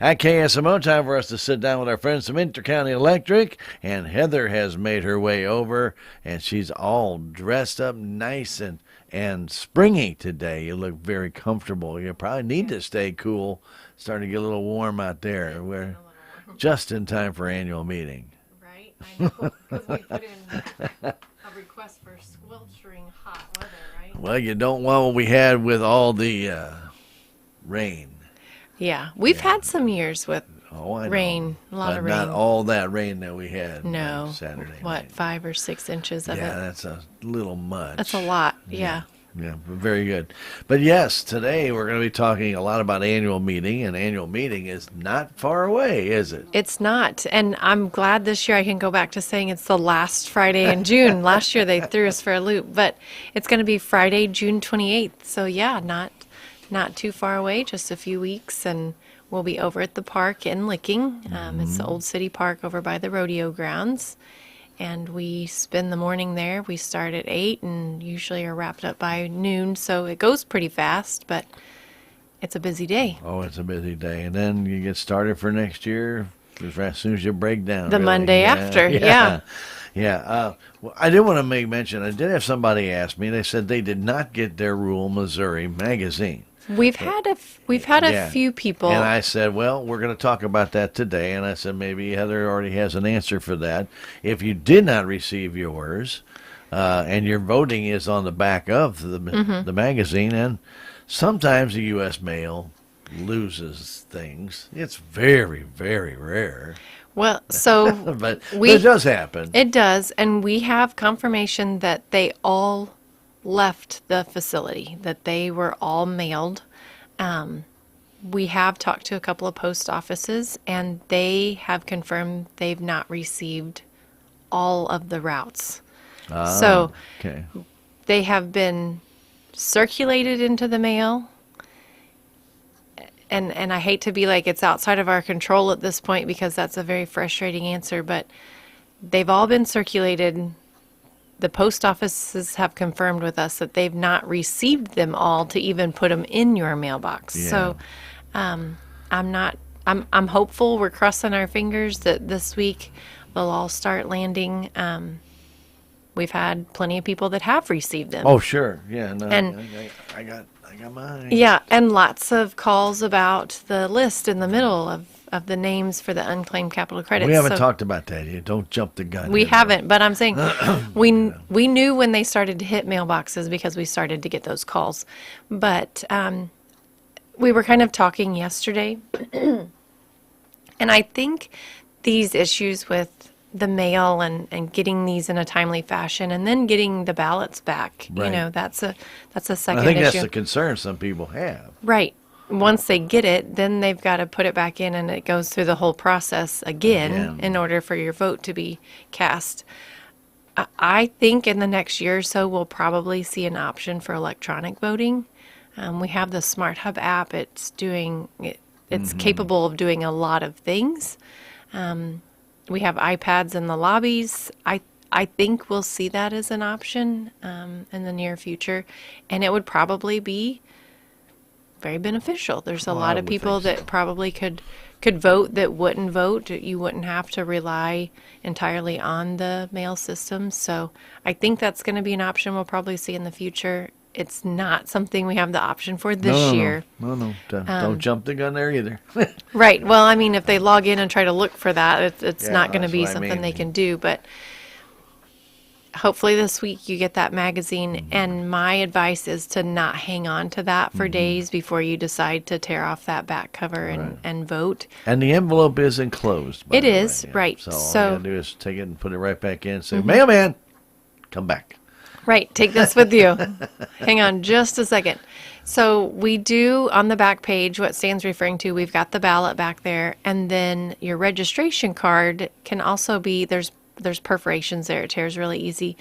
At KSMO, time for us to sit down with our friends from Intercounty Electric, and Heather has made her way over, and she's all dressed up nice and springy today. You look very comfortable. You probably need to stay cool. Starting to get a little warm out there. We're just in time for annual meeting. Right, I know, because we put in a request for sweltering hot weather, right? Well, you don't want what we had with all the rain. Yeah, we've had some years with I rain, know. a lot of rain. Not all that rain that we had No, Saturday what, night. 5 or 6 inches of it? Yeah, that's a little much. That's a lot, yeah. Yeah, very good. But yes, today we're going to be talking a lot about annual meeting, and annual meeting is not far away, is it? It's not, and I'm glad this year I can go back to saying it's the last Friday in June. Last year they threw us for a loop, but it's going to be Friday, June 28th. So yeah, not too far away, just a few weeks, and we'll be over at the park in Licking. It's the old city park over by the rodeo grounds, and we spend the morning there. We start at 8 and usually are wrapped up by noon, so it goes pretty fast, but it's a busy day. Oh, it's a busy day. And then you get started for next year as soon as you break down. The really. Monday after, yeah. Yeah. Well, I did want to make mention, I did have somebody ask me, they said they did not get their Rural Missouri magazine. We've had a few people. And I said, well, we're going to talk about that today. And I said, maybe Heather already has an answer for that. If you did not receive yours, and your voting is on the back of the magazine, and sometimes the U.S. mail loses things. It's very, very rare. Well, so but it does happen. It does, and we have confirmation that they all left the facility, that they were all mailed. We have talked to a couple of post offices, and they have confirmed they've not received all of the routes. So okay. They have been circulated into the mail. And I hate to be like it's outside of our control at this point, because that's a very frustrating answer, but they've all been circulated. The post offices have confirmed with us that they've not received them all to even put them in your mailbox. Yeah. So I'm hopeful. We're crossing our fingers that this week they'll all start landing. We've had plenty of people that have received them. Oh, sure. Yeah. No, And I got mine. yeah, and lots of calls about the list in the middle of the names for the unclaimed capital credits. We haven't talked about that yet. Don't jump the gun. We haven't, but I'm saying we knew when they started to hit mailboxes because we started to get those calls. But we were kind of talking yesterday, and I think these issues with the mail and getting these in a timely fashion, and then getting the ballots back, Right. that's a second I think issue. that's the concern some people have. Right. Once they get it, then they've got to put it back in, and it goes through the whole process again in order for your vote to be cast. I think in the next year or so, we'll probably see an option for electronic voting. We have the Smart Hub app. It's capable of doing a lot of things. We have iPads in the lobbies. I think we'll see that as an option in the near future, and it would probably be very beneficial. There's a lot of people that probably could vote that wouldn't vote. You wouldn't have to rely entirely on the mail system. So I think that's going to be an option we'll probably see in the future. It's not something we have the option for this year. No. Don't jump the gun there either. Right. Well, I mean, if they log in and try to look for that, it's Yeah, not going to that's be what I something mean. they can do. But hopefully this week you get that magazine. And my advice is to not hang on to that for days before you decide to tear off that back cover and vote. And the envelope is enclosed. It is, right. So all So- you got to do is take it and put it right back in and say, mailman, come back. Right. Take this with you. Hang on just a second. So we do on the back page what Stan's referring to. We've got the ballot back there. And then your registration card can also be, there's perforations there. It tears really easy.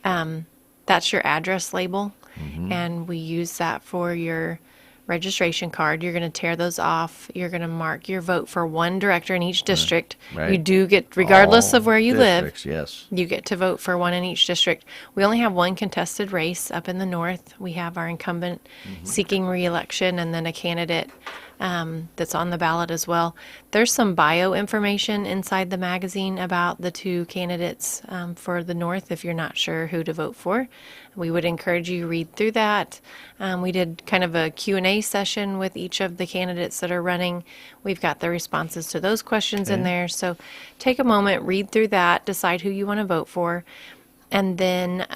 That's your address label. And we use that for your registration card. You're going to tear those off. You're going to mark your vote for one director in each district. Right. You do get, regardless of where you live, Districts, yes. you get to vote for one in each district. We only have one contested race up in the north. We have our incumbent seeking re-election, and then a candidate that's on the ballot as well. There's some bio information inside the magazine about the two candidates for the North if you're not sure who to vote for. We would encourage you to read through that. We did kind of a Q&A session with each of the candidates that are running. We've got the responses to those questions in there. So take a moment, read through that, decide who you want to vote for. And then,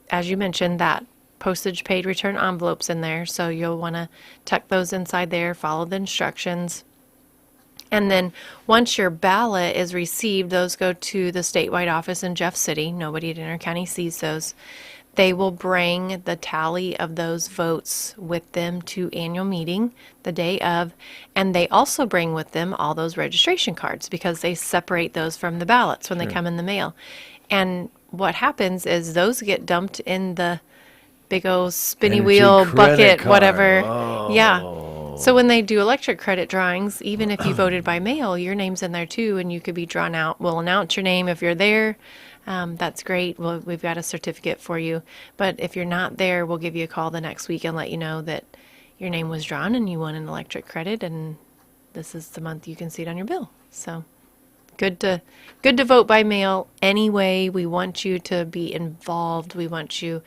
as you mentioned, that postage paid return envelopes in there. So you'll want to tuck those inside there, follow the instructions. And then once your ballot is received, those go to the statewide office in Jeff City. Nobody at Enter County sees those. They will bring the tally of those votes with them to annual meeting the day of. And they also bring with them all those registration cards because they separate those from the ballots when they come in the mail. And what happens is those get dumped in the big old spinny wheel bucket, card. whatever. Oh. Yeah. So when they do electric credit drawings, even if you voted by mail, your name's in there too, and you could be drawn out. We'll announce your name if you're there. That's great. We've got a certificate for you. But if you're not there, we'll give you a call the next week and let you know that your name was drawn and you won an electric credit, and this is the month you can see it on your bill. So good to vote by mail anyway. We want you to be involved. We want you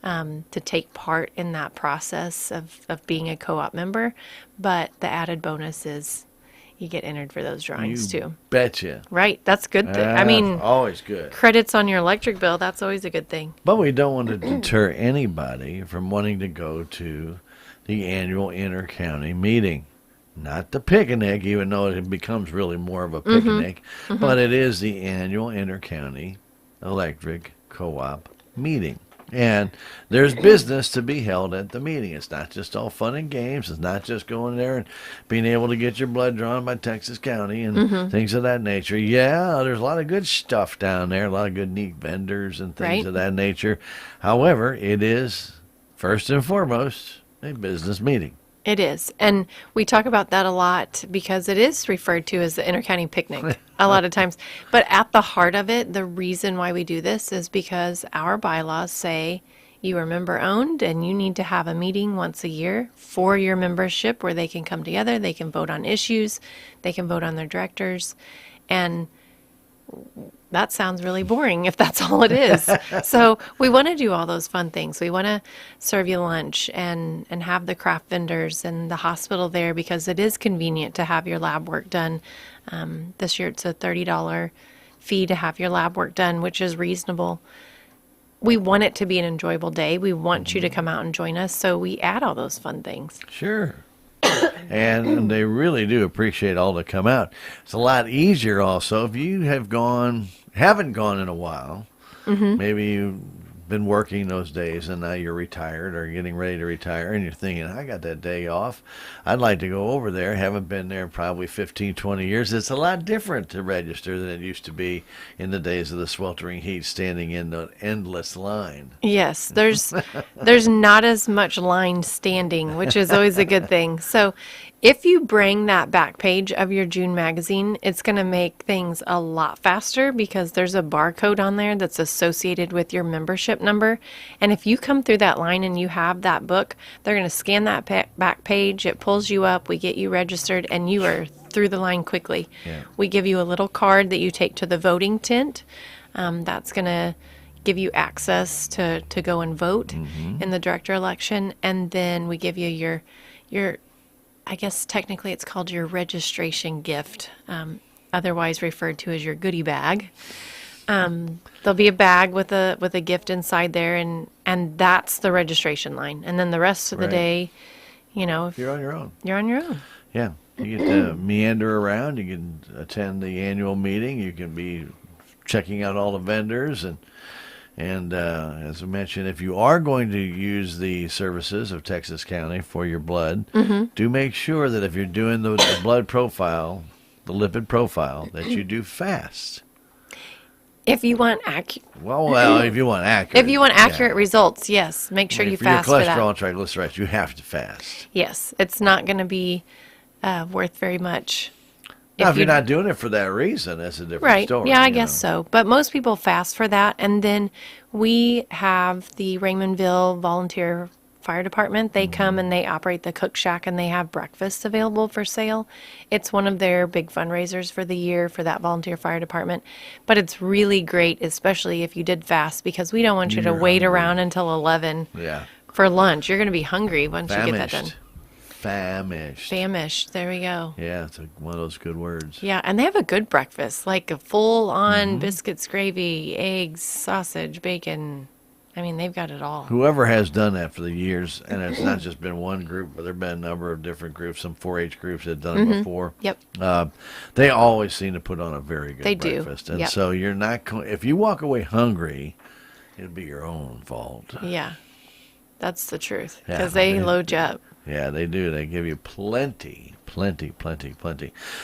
to take part in that process of being a co-op member. But the added bonus is you get entered for those drawings too. Betcha. Right. That's good. I mean, always good. Credits on your electric bill, that's always a good thing. But we don't want to deter anybody from wanting to go to the annual inter-county meeting. Not the picnic, even though it becomes really more of a picnic, but it is the annual inter-county electric co-op meeting. And there's business to be held at the meeting. It's not just all fun and games. It's not just going there and being able to get your blood drawn by Texas County and things of that nature. Yeah, there's a lot of good stuff down there, a lot of good neat vendors and things of that nature. However, it is, first and foremost, a business meeting. It is. And we talk about that a lot because it is referred to as the inter-county picnic a lot of times. But at the heart of it, the reason why we do this is because our bylaws say you are member owned and you need to have a meeting once a year for your membership where they can come together, they can vote on issues, they can vote on their directors. And that sounds really boring if that's all it is. So we want to do all those fun things. We want to serve you lunch and have the craft vendors and the hospital there because it is convenient to have your lab work done. This year it's a $30 fee to have your lab work done, which is reasonable. We want it to be an enjoyable day. We want you to come out and join us. So we add all those fun things. Sure. And they really do appreciate all that come out. It's a lot easier also if you haven't gone in a while. Maybe you've been working those days and now you're retired or getting ready to retire and you're thinking, I got that day off. I'd like to go over there. Haven't been there probably 15, 20 years. It's a lot different to register than it used to be in the days of the sweltering heat standing in the endless line. Yes, there's not as much line standing, which is always a good thing. So if you bring that back page of your June magazine, it's going to make things a lot faster because there's a barcode on there that's associated with your membership number. And if you come through that line and you have that book, they're going to scan that back page. It pulls you up. We get you registered and you are through the line quickly. Yeah. We give you a little card that you take to the voting tent. That's going to give you access to go and vote in the director election. And then we give you your I guess technically it's called your registration gift, otherwise referred to as your goodie bag. There'll be a bag with a gift inside there, and that's the registration line. And then the rest of the day, if you're on your own. You're on your own. Yeah, you get to meander around. You can attend the annual meeting. You can be checking out all the vendors And as I mentioned, if you are going to use the services of Texas County for your blood, do make sure that if you're doing the blood profile, the lipid profile, that you do fast. If you want if you want accurate results, yes, make sure you fast for that. Your cholesterol and triglycerides, you have to fast. Yes, it's not going to be worth very much. Now, if you're not doing it for that reason, that's a different story. Yeah, I guess so. But most people fast for that. And then we have the Raymondville Volunteer Fire Department. They come and they operate the cook shack and they have breakfasts available for sale. It's one of their big fundraisers for the year for that volunteer fire department. But it's really great, especially if you did fast, because we don't want you to You're wait hungry. around until 11 Yeah. for lunch. You're going to be hungry once you get that done. Famished. Famished. There we go. Yeah, it's one of those good words. Yeah, and they have a good breakfast, like a full-on biscuits, gravy, eggs, sausage, bacon. I mean, they've got it all. Whoever has done that for the years, and it's not just been one group, but there have been a number of different groups, some 4-H groups that have done it before. Yep. They always seem to put on a very good They do. breakfast. And Yep. so you're not, if you walk away hungry, it'll be your own fault. Yeah, that's the truth, Yeah, because they they- load you up. Yeah, they do. They give you plenty.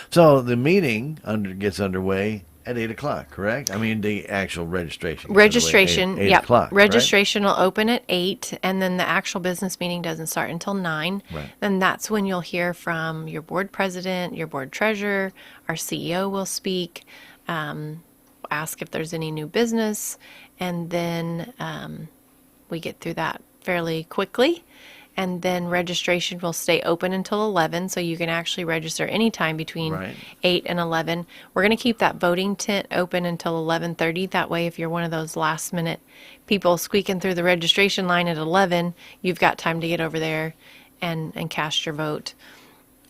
So the meeting gets underway at 8 o'clock, correct? I mean, the actual registration. Gets Registration, underway at 8 yep. o'clock, Registration will open at 8, and then the actual business meeting doesn't start until 9. Right. Then that's when you'll hear from your board president, your board treasurer, our CEO will speak, ask if there's any new business, and then we get through that fairly quickly. And then registration will stay open until 11, so you can actually register anytime between Right. 8 and 11. We're going to keep that voting tent open until 11:30. That way, if you're one of those last-minute people squeaking through the registration line at 11, you've got time to get over there and cast your vote.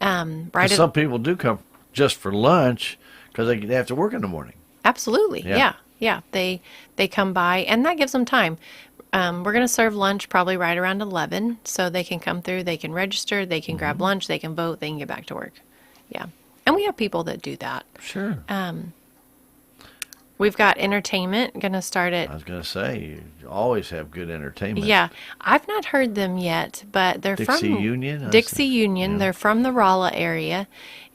Right. 'Cause some people do come just for lunch because they have to work in the morning. Absolutely. Yeah. Yeah. They come by, and that gives them time. We're going to serve lunch probably right around 11, so they can come through, they can register, they can grab lunch, they can vote, they can get back to work. Yeah. And we have people that do that. Sure. We've got entertainment going to start I at, was going to say, you always have good entertainment. yeah, I've not heard them yet, but they're Dixie from Union? Dixie Union. Yeah. They're from the Rolla area,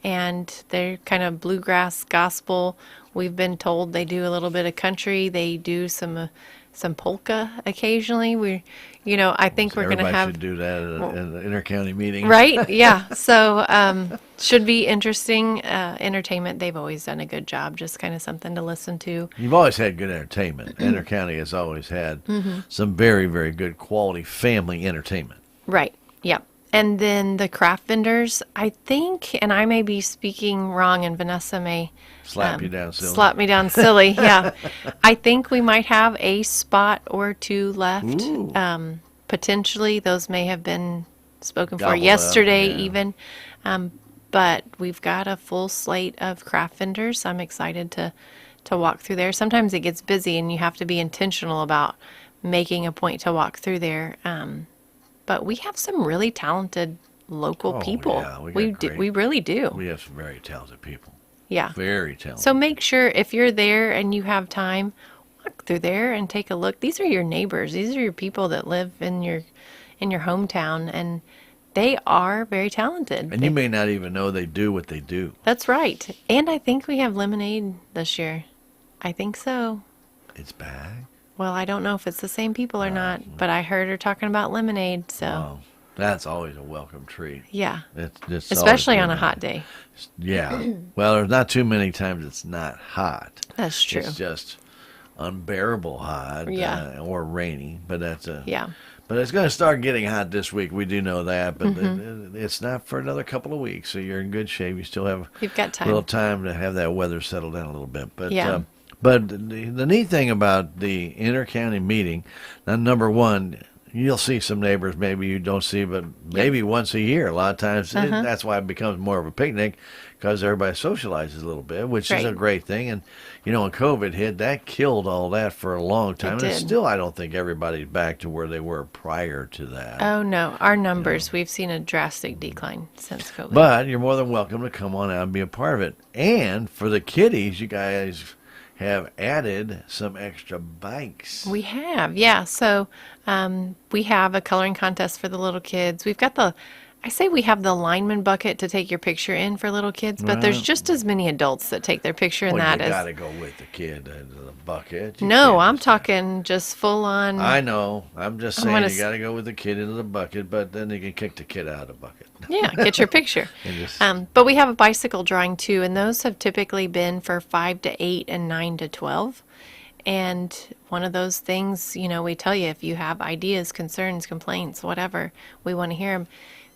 and they're kind of bluegrass gospel. We've been told they do a little bit of country. They do some polka occasionally. I think we're going to Everybody have, should do that at an inter-county meeting. right? Yeah. So should be interesting entertainment. They've always done a good job. Just kind of something to listen to. You've always had good entertainment. Inter-county has always had some very, very good quality family entertainment. Right. Yep. And then the craft vendors, I think, and I may be speaking wrong, and Vanessa may Slap you down silly. slap me down silly. Yeah. I think we might have a spot or two left. Ooh. Potentially, those may have been spoken for Gobbled up, yesterday, yeah. even. But we've got a full slate of craft vendors. I'm excited to walk through there. Sometimes it gets busy, and you have to be intentional about making a point to walk through there. But we have some really talented local Oh, people. yeah, we got great- We really do. We have some very talented people. Yeah. Very talented. So make sure if you're there and you have time, walk through there and take a look. These are your neighbors. These are your people that live in your hometown, and they are very talented. And you may not even know they do what they do. That's right. And I think we have lemonade this year. I think so. It's back. Well, I don't know if it's the same people or not, but I heard her talking about lemonade. So Oh, that's always a welcome treat. yeah, It's especially always on a good. hot day. Yeah. Well, there's not too many times it's not hot. That's true. It's just unbearable hot. Yeah. Or rainy. But that's a. Yeah. But it's going to start getting hot this week. We do know that, but Mm-hmm. it's not for another couple of weeks. So you're in good shape. You still have You've got a time. little time to have that weather settle down a little bit. But Yeah. but the neat thing about the inter-county meeting, now, number one, you'll see some neighbors maybe you don't see, but maybe once a year. A lot of times, that's why it becomes more of a picnic, because everybody socializes a little bit, which is a Right. great thing. And when COVID hit, that killed all that for a long time. And did. still, I don't think everybody's back to where they were prior to that. Oh no, our numbers, we've seen a drastic decline since COVID. But you're more than welcome to come on out and be a part of it. And for the kiddies, you guys have added some extra bikes. We have, yeah. So we have a coloring contest for the little kids. We've got we have the lineman bucket to take your picture in for little kids, but there's Right. just as many adults that take their picture in Well, that you as. got to go with the kid into the bucket. You No, can't I'm just- talking just full on. I know. I'm just I'm saying gonna you got to go with the kid into the bucket, but then you can kick the kid out of the bucket. Yeah, get your picture. And just- But we have a bicycle drawing too, and those have typically been for 5 to 8 and 9 to 12. And one of those things, we tell you, if you have ideas, concerns, complaints, whatever, we want to hear them.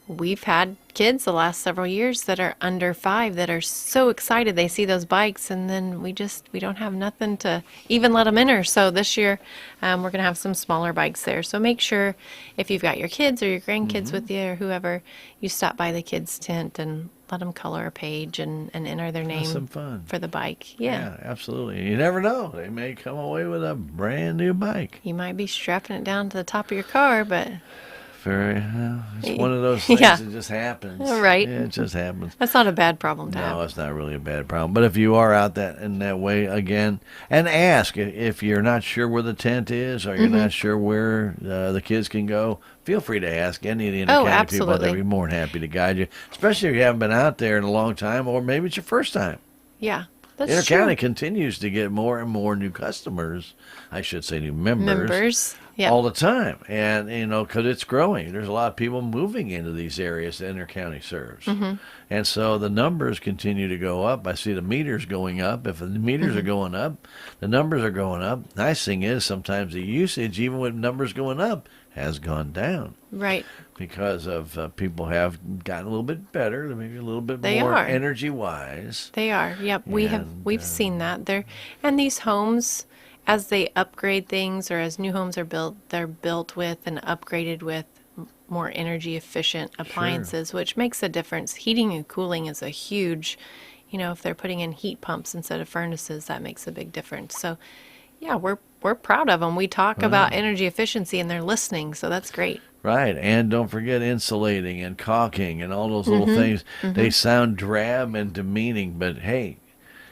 We've had kids the last several years that are under 5 that are so excited they see those bikes, and then we don't have nothing to even let them enter. So this year, we're going to have some smaller bikes there. So make sure if you've got your kids or your grandkids with you or whoever, you stop by the kids' tent and let them color a page and enter their name some fun for the bike. Yeah. Absolutely. You never know. They may come away with a brand new bike. You might be strapping it down to the top of your car, but it's one of those things Yeah. that just happens. Right. Yeah, it just happens. that's not a bad problem to have. No, it's not really a bad problem. But if you are out in that way again, and ask if you're not sure where the tent is or you're not sure where the kids can go, feel free to ask any of the intercounty people. They'll absolutely. be more than happy to guide you, especially if you haven't been out there in a long time, or maybe it's your first time. Yeah, that's Intercounty true. continues to get more and more new customers. I should say new members. Yeah. All the time. And, because it's growing. There's a lot of people moving into these areas that Intercounty serves. And so the numbers continue to go up. I see the meters going up. If the meters are going up, the numbers are going up. Nice thing is sometimes the usage, even with numbers going up, has gone down. Right. Because of people have gotten a little bit better, maybe a little bit They more are. energy-wise. They are. Yep. We've seen that. And these homes, as they upgrade things or as new homes are built, they're built with and upgraded with more energy efficient appliances, which makes a difference. Heating and cooling is a huge, if they're putting in heat pumps instead of furnaces, that makes a big difference. So yeah, we're proud of them. We talk about energy efficiency and they're listening. So that's great. Right, and don't forget insulating and caulking and all those little things. They sound drab and demeaning, but hey,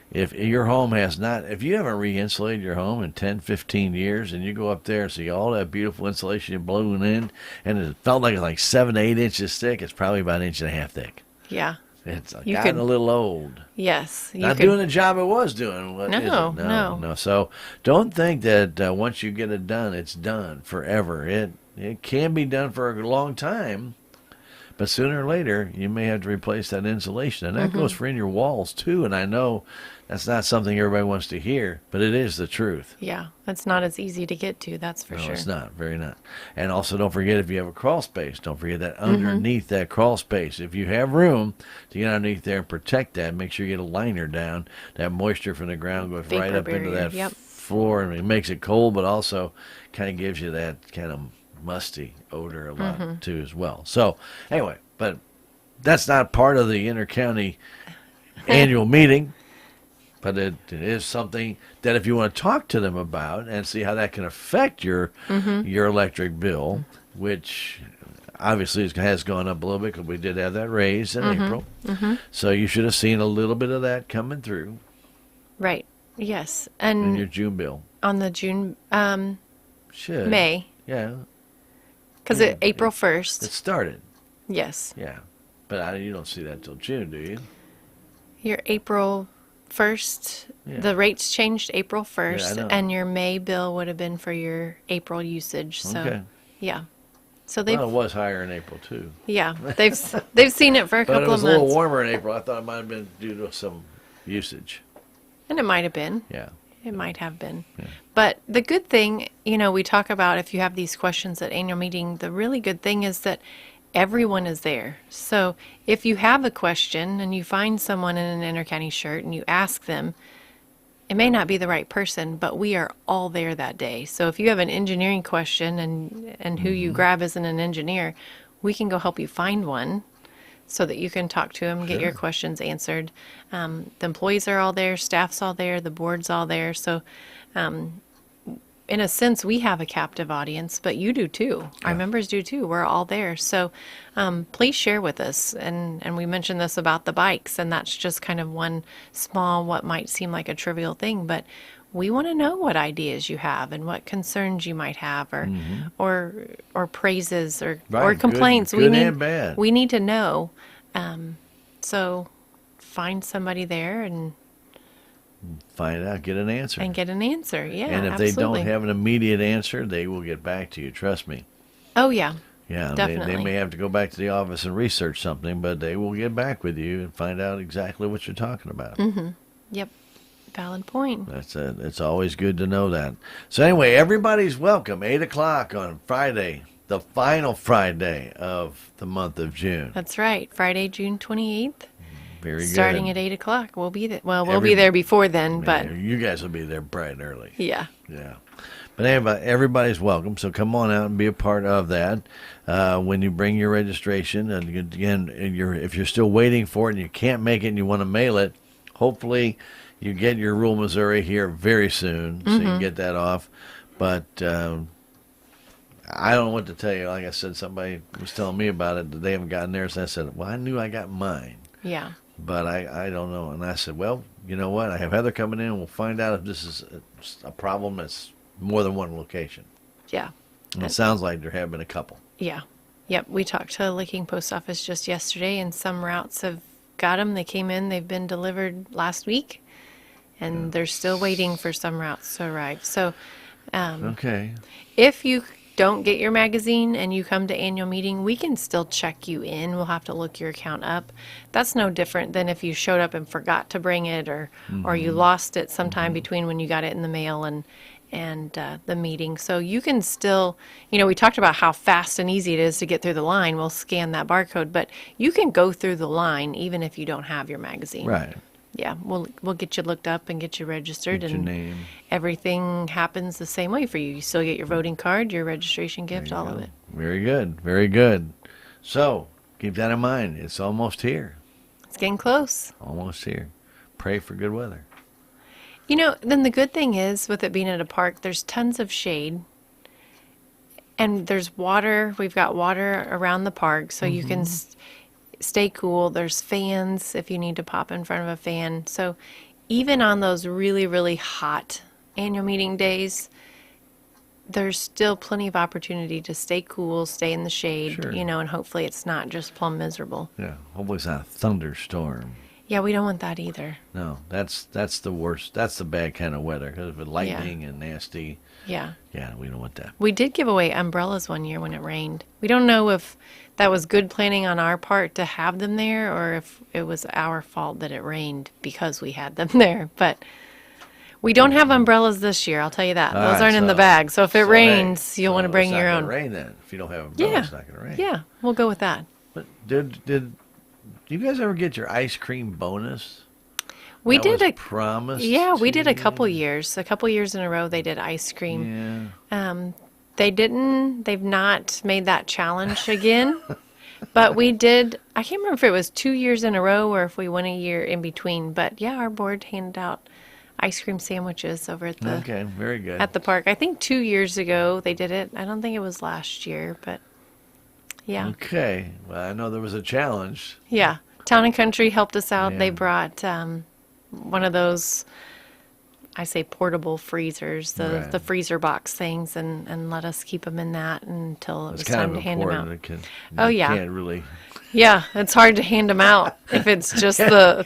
if your home if you haven't re-insulated your home in 10, 15 years, and you go up there and see all that beautiful insulation you're blowing in, and it felt like 7 to 8 inches thick, it's probably about 1.5 inches thick. Yeah. It's You gotten could- a little old. Yes. Not doing the job it was doing. What is it? No. No. So don't think that once you get it done, it's done forever. It can be done for a long time, but sooner or later you may have to replace that insulation, and that goes for in your walls too. And I know that's not something everybody wants to hear, but it is the truth. Yeah. That's not as easy to get to. That's for No, sure. it's not. Very not. And also, don't forget if you have a crawl space, don't forget that underneath that crawl space, if you have room to get underneath there and protect that, make sure you get a liner down. That moisture from the ground goes right Vapor up into barrier, that yep. floor, and it makes it cold, but also kind of gives you that kind of musty odor a lot too as well. So anyway, but that's not part of the intercounty annual meeting. But it is something that if you want to talk to them about and see how that can affect your electric bill, which obviously has gone up a little bit because we did have that raise in April. So you should have seen a little bit of that coming through Right. Yes. in your And June bill. on the June, Should. May, Yeah. because April 1st. It started. Yes. Yeah. But you don't see that until June, do you? Your April 1st, Yeah. the rates changed April 1st, know. and your May bill would have been for your April usage. So, Okay. yeah. So they've, Well, it was higher in April too. yeah, they've seen it for a But it couple was of a little months, warmer in April. I thought it might have been due to some usage. and it might have been. Yeah. It might have been. But the good thing, we talk about if you have these questions at annual meeting, the really good thing is that everyone is there. So if you have a question and you find someone in an intercounty shirt and you ask them, it may not be the right person, but we are all there that day. So if you have an engineering question and who you grab isn't an engineer, we can go help you find one so that you can talk to them, get your questions answered. The employees are all there, staff's all there, the board's all there. So in a sense, we have a captive audience, but you do too. Our members do too. We're all there. So please share with us. And we mentioned this about the bikes, and that's just kind of one small, what might seem like a trivial thing, but we want to know what ideas you have and what concerns you might have, or praises or Right. complaints. Good and bad. We need to know. So find somebody there and Find out, get an answer. get an answer. Yeah, And if absolutely. they don't have an immediate answer, they will get back to you. Trust me. Oh yeah. Yeah, they Definitely. may have to go back to the office and research something, but they will get back with you and find out exactly what you're talking about. Yep. Valid point. It's always good to know that. So anyway, everybody's welcome. 8 o'clock on Friday, the final Friday of the month of June. That's right. Friday, June 28th. Very good. Starting at 8 o'clock. We'll be there. Well, we'll be there before then, but you guys will be there bright and early. yeah. Yeah. But everybody's welcome, so come on out and be a part of that. When you bring your registration, and again, if you're still waiting for it and you can't make it and you want to mail it, hopefully you get your Rural Missouri here very soon, so you can get that off. But I don't know what to tell you. Like I said, somebody was telling me about it that they haven't gotten theirs, and I said, well, I knew I got mine. Yeah. But I don't know. And I said, well, you know what? I have Heather coming in, and we'll find out if this is a problem that's more than one location. Yeah. And it sounds like there have been a couple. Yeah. Yep. We talked to Licking Post Office just yesterday, and some routes have got them. They came in. They've been delivered last week, and they're still waiting for some routes to arrive. So, Okay. if you don't get your magazine and you come to annual meeting, we can still check you in. We'll have to look your account up. That's no different than if you showed up and forgot to bring it, or you lost it sometime between when you got it in the mail and the meeting. So you can still, we talked about how fast and easy it is to get through the line. We'll scan that barcode, but you can go through the line even if you don't have your magazine. Right. Yeah, we'll get you looked up and get you registered, Get your and name. everything happens the same way for you. You still get your voting card, your registration gift, all of it. Very good. Very good. So keep that in mind. It's almost here. It's getting close. Almost here. Pray for good weather. Then the good thing is, with it being at a park, there's tons of shade. And there's water. We've got water around the park, so you can stay cool. There's fans if you need to pop in front of a fan. So even on those really, really hot annual meeting days, there's still plenty of opportunity to stay cool, stay in the shade, Sure. and hopefully it's not just plumb miserable. Yeah. Hopefully it's not a thunderstorm. Yeah, we don't want that either. No, that's the worst. That's the bad kind of weather. Because with lightning and nasty, Yeah. yeah, we don't want that. We did give away umbrellas one year when it rained. We don't know if that was good planning on our part to have them there, or if it was our fault that it rained because we had them there. But we don't have umbrellas this year, I'll tell you that. All Those right, aren't in the bag. So if it rains, you'll want to bring your own. It's not going to rain then. If you don't have umbrella, Yeah. it's not going to rain. Yeah, we'll go with that. But did you guys ever get your ice cream bonus? We That did was a promised. Yeah, we to did a you? couple years. A couple years in a row they did ice cream. Yeah. They've not made that challenge again. But we did, I can't remember if it was 2 years in a row or if we went a year in between. But yeah, our board handed out ice cream sandwiches over at the Okay, very good. at the park. I think 2 years ago they did it. I don't think it was last year, but yeah. Okay. Well, I know there was a challenge. Yeah. Town and Country helped us out. Yeah. They brought one of those, I say portable freezers, the Right. freezer box things, and let us keep them in that until it It's was kind time of to hand them important. out. It can, Oh, you yeah. can't really. Yeah, it's hard to hand them out if it's just the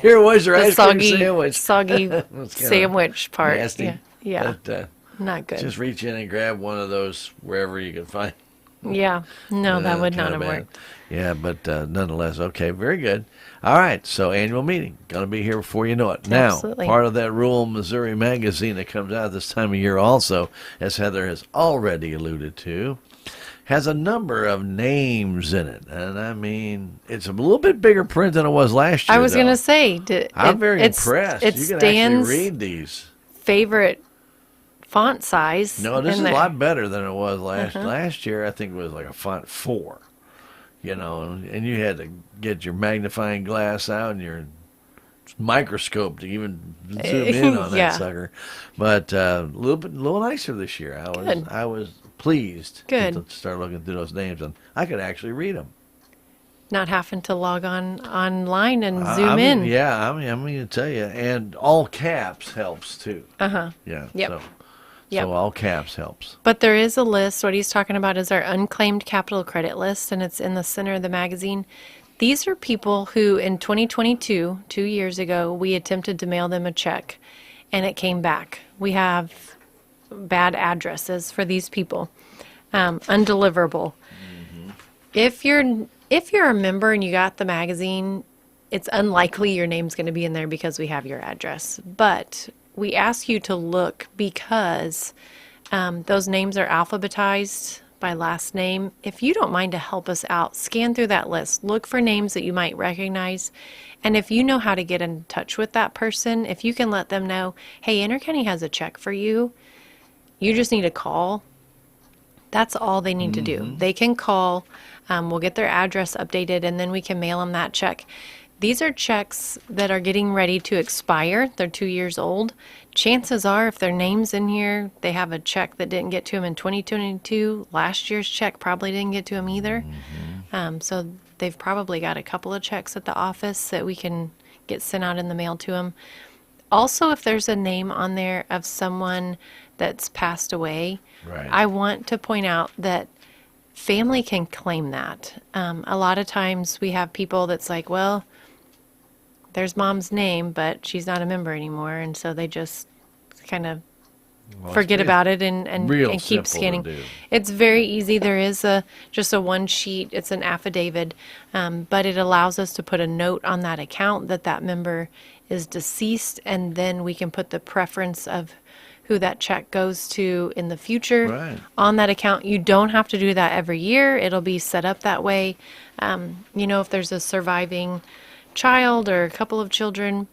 Here was your the ice cream sandwich. soggy kinda sandwich part. Nasty. Yeah, But, not good. just reach in and grab one of those wherever you can find. Yeah, no, that would not Kinda have bad. worked. Yeah, but nonetheless, okay, very good. All right, so annual meeting, going to be here before you know it. Now, Absolutely. part of that Rural Missouri magazine that comes out this time of year also, as Heather has already alluded to, has a number of names in it. And I mean, it's a little bit bigger print than it was last year. I was though. going to say, I'm very it's- impressed. It You can stands actually read these. favorite font size. No, this in is a there. lot better than it was last year. I think it was like a font 4, and you had to get your magnifying glass out and your microscope to even zoom in on that Yeah. sucker. But a little nicer this year. Good. I was pleased Good. to start looking through those names, and I could actually read them. Not having to log on online and I zoom mean, in. Yeah, I'm going to tell you, and all caps helps too. Uh-huh. Yeah. Yep. So, Yep. so all caps helps. But there is a list. What he's talking about is our unclaimed capital credit list, and it's in the center of the magazine. These are people who, in 2022, 2 years ago, we attempted to mail them a check, and it came back. We have bad addresses for these people, undeliverable. If you're a member and you got the magazine, it's unlikely your name's going to be in there because we have your address. But we ask you to look because those names are alphabetized by last name. If you don't mind to help us out, scan through that list. Look for names that you might recognize. And if you know how to get in touch with that person, if you can let them know, hey, Intercounty has a check for you. You just need to call. That's all they need to do. They can call. We'll get their address updated, and then we can mail them that check. These are checks that are getting ready to expire. They're 2 years old. Chances are, if their name's in here, they have a check that didn't get to them in 2022. Last year's check probably didn't get to them either. So they've probably got a couple of checks at the office that we can get sent out in the mail to them. Also, if there's a name on there of someone that's passed away, Right. I want to point out that family can claim that. A lot of times we have people that's like, well, there's mom's name, but she's not a member anymore. And so they just kind of Well, forget it's about it and real keep simple to scanning. do. It's very easy. There is just a one sheet. It's an affidavit, but it allows us to put a note on that account that that member is deceased, and then we can put the preference of who that check goes to in the future Right. on that account. You don't have to do that every year. It'll be set up that way. If there's a surviving child or a couple of children,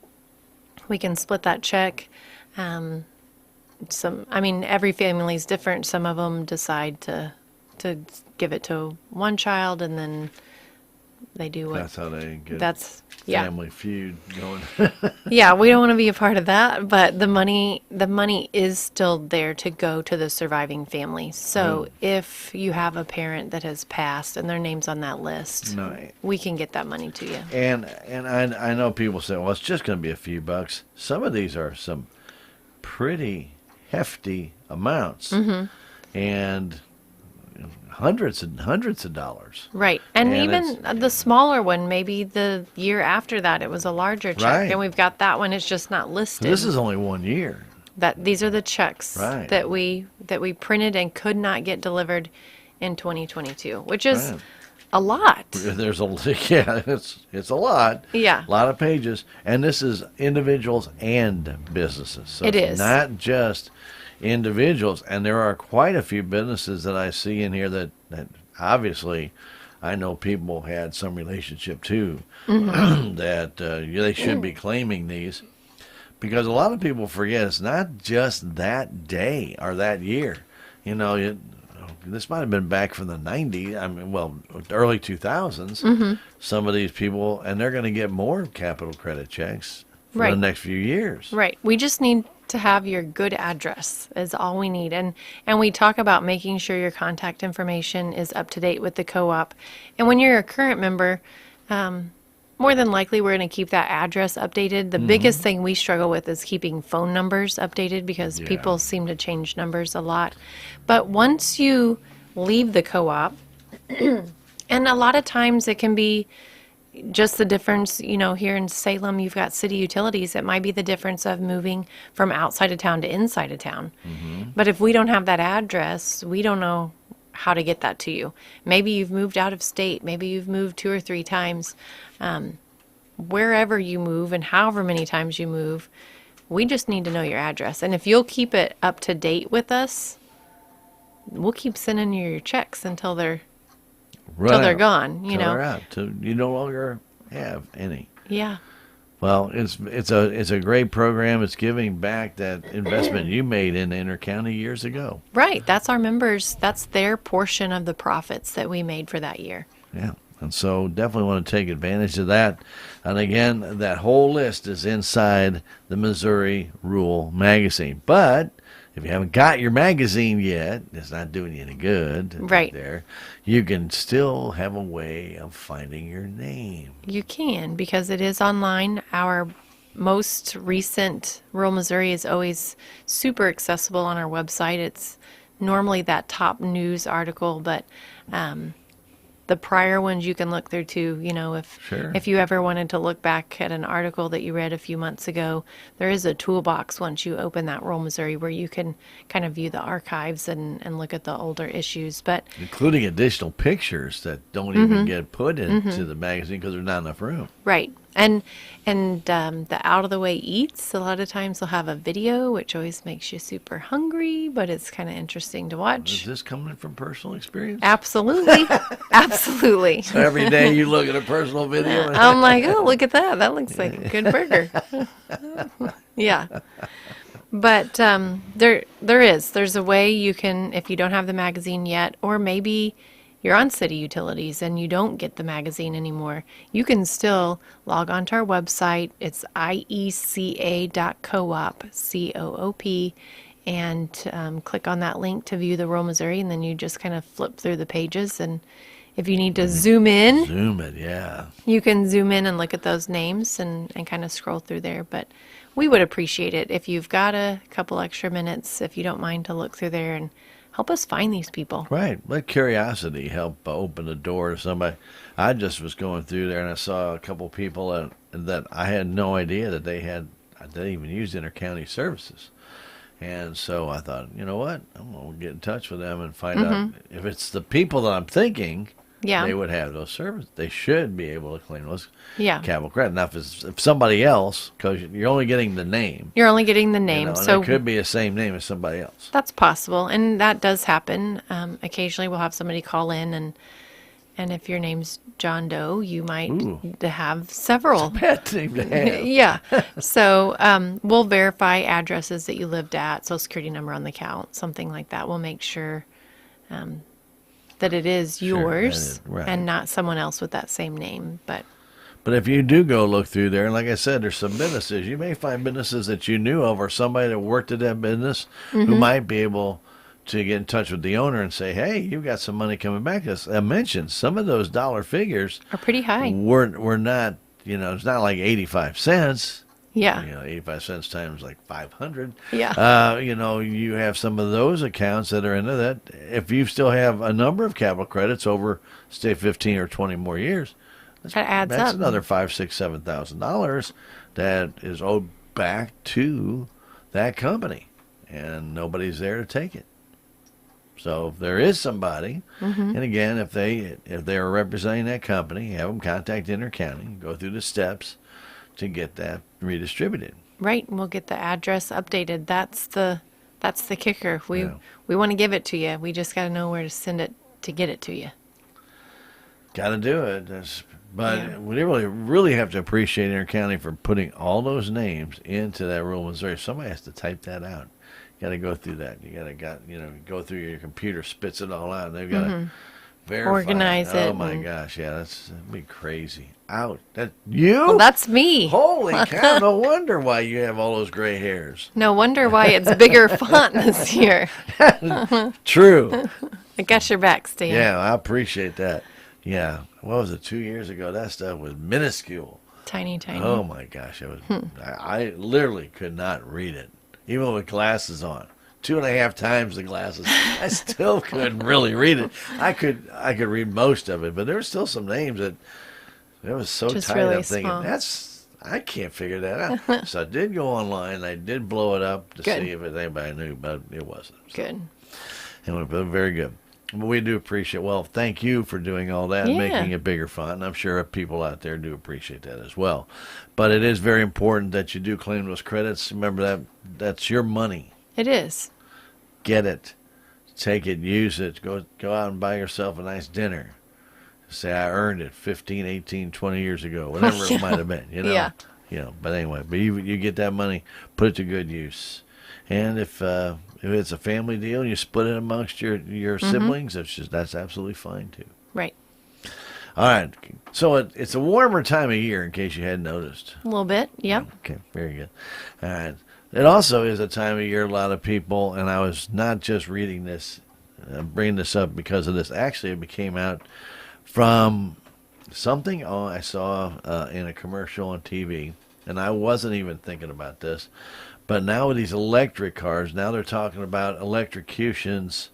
we can split that check. Every family is different. Some of them decide to give it to one child, and then they do what. That's how they get Yeah. Family Feud going. Yeah, we don't want to be a part of that, but the money is still there to go to the surviving family. So if you have a parent that has passed and their name's on that list, No. we can get that money to you. And I know people say, well, it's just going to be a few bucks. Some of these are some pretty hefty amounts, and hundreds of dollars. Right. And And even it's- the smaller one, maybe the year after that, it was a larger check. Right. And we've got that one. It's just not listed. This is only 1 year. These are the checks Right. that we printed and could not get delivered in 2022, which is Right. a lot. There's it's a lot. Yeah. A lot of pages, and this is individuals and businesses. So It it's is. not just individuals, and there are quite a few businesses that I see in here that obviously I know people had some relationship to that they should be claiming these, because a lot of people forget it's not just that day or that year. This might have been back from the 90s, early 2000s. Some of these people, and they're going to get more capital credit checks for the Right. next few years. Right. We just need to have your good address is all we need. And we talk about making sure your contact information is up to date with the co-op. And when you're a current member, more than likely we're going to keep that address updated. The biggest thing we struggle with is keeping phone numbers updated because Yeah. people seem to change numbers a lot. But once you leave the co-op, and a lot of times it can be just the difference, here in Salem, you've got city utilities. It might be the difference of moving from outside of town to inside of town. But if we don't have that address, we don't know how to get that to you. Maybe you've moved out of state. Maybe you've moved 2 or 3 times. Wherever you move and however many times you move, we just need to know your address. And if you'll keep it up to date with us, we'll keep sending you your checks until they're Run they're out. gone, Till they're out. Till you no longer have any. Yeah. Well, it's a great program. It's giving back that investment you made in Intercounty years ago. Right. That's our members. That's their portion of the profits that we made for that year. Yeah. And so definitely want to take advantage of that. And again, that whole list is inside the Missouri Rural Magazine. But if you haven't got your magazine yet, it's not doing you any good. Right. There, you can still have a way of finding your name. You can, because it is online. Our most recent Rural Missouri is always super accessible on our website. It's normally that top news article, but the prior ones you can look through too. Sure. If you ever wanted to look back at an article that you read a few months ago, there is a toolbox once you open that Rural Missouri where you can kind of view the archives and look at the older issues. But Including additional pictures that don't even get put into the magazine because there's not enough room. right. And the out of the way eats, a lot of times they'll have a video, which always makes you super hungry, but it's kind of interesting to Is watch. this coming from personal experience? Absolutely. Absolutely. So every day you look at a personal video. I'm like, oh, look at that. That looks like a good burger. Yeah. But there's a way you can, if you don't have the magazine yet, or maybe you're on city utilities and you don't get the magazine anymore, you can still log on to our website. It's IECA.coop, COOP, and click on that link to view the Rural Missouri, and then you just kind of flip through the pages. And if you need to zoom in, Zoom it, yeah. you can zoom in and look at those names and kind of scroll through there. But we would appreciate it if you've got a couple extra minutes, if you don't mind, to look through there and help us find these people. Right. Let curiosity help open the door to somebody. I just was going through there and I saw a couple people that I had no idea that they even used intercounty services. And so I thought, you know what? I'm going to get in touch with them and find out if it's the people that I'm thinking. Yeah. They would have those services. They should be able to claim those capital credit. Now, if somebody else, because you're only getting the name. You're only getting the name. And so it could be the same name as somebody else. That's possible. And that does happen. Occasionally we'll have somebody call in, and if your name's John Doe, you might have several. Bad name to have. Yeah. So we'll verify addresses that you lived at, Social Security number on the account, something like that. We'll make sure that it is yours right. and not someone else with that same name. But if you do go look through there, and like I said, there's some businesses. You may find businesses that you knew of or somebody that worked at that business who might be able to get in touch with the owner and say, hey, you've got some money coming back. As I mentioned, some of those dollar figures are pretty high. We're not, it's not like 85 cents. Yeah. 85 cents times like 500. Yeah. You have some of those accounts that are into that. If you still have a number of capital credits over, say, 15 or 20 more years, that adds that's up. another $5,000, $6,000, $7,000 that is owed back to that company, and nobody's there to take it. So if there is somebody, and again, if they're representing that company, have them contact Intercounty, go through the steps to get that redistributed. Right, and we'll get the address updated. That's the kicker. We want to give it to you. We just got to know where to send it to get it to you. Got to do it. We really have to appreciate Intercounty for putting all those names into that Rural Missouri. Somebody has to type that out. You got to go through that. You got to go through your computer, spits it all out. And they've got to verify. Organize it. Oh my gosh, yeah, that'd be crazy. Out. That you? Well, that's me. Holy cow! No wonder why you have all those gray hairs. No wonder why it's bigger font this year. True. I got your back, Stan. Yeah, I appreciate that. Yeah. What was it? 2 years ago, that stuff was minuscule. Tiny. Oh my gosh, it was. I literally could not read it, even with glasses on. 2.5 times the glasses. I still couldn't really read it. I could read most of it, but there were still some names that it was so just tight. really I'm thinking small. I can't figure that out. So I did go online. I did blow it up to see if anybody knew, but it wasn't. So Good. it would have been very good. But we do appreciate. Well, thank you for doing all that and making it bigger font. And I'm sure people out there do appreciate that as well. But it is very important that you do claim those credits. Remember that's your money. It is. Get it, take it, use it. Go out and buy yourself a nice dinner. Say I earned it 15, 18, 20 years ago, whatever it might have been. Yeah. But anyway, but you get that money, put it to good use. And if it's a family deal and you split it amongst your siblings, that's absolutely fine too. Right. All right. So it's a warmer time of year, in case you hadn't noticed. A little bit. Yep. Okay. Very good. All right. It also is a time of year a lot of people, and I was not just reading this, bringing this up because of this. Actually, it came out from something I saw in a commercial on TV, and I wasn't even thinking about this. But now with these electric cars, now they're talking about electrocutions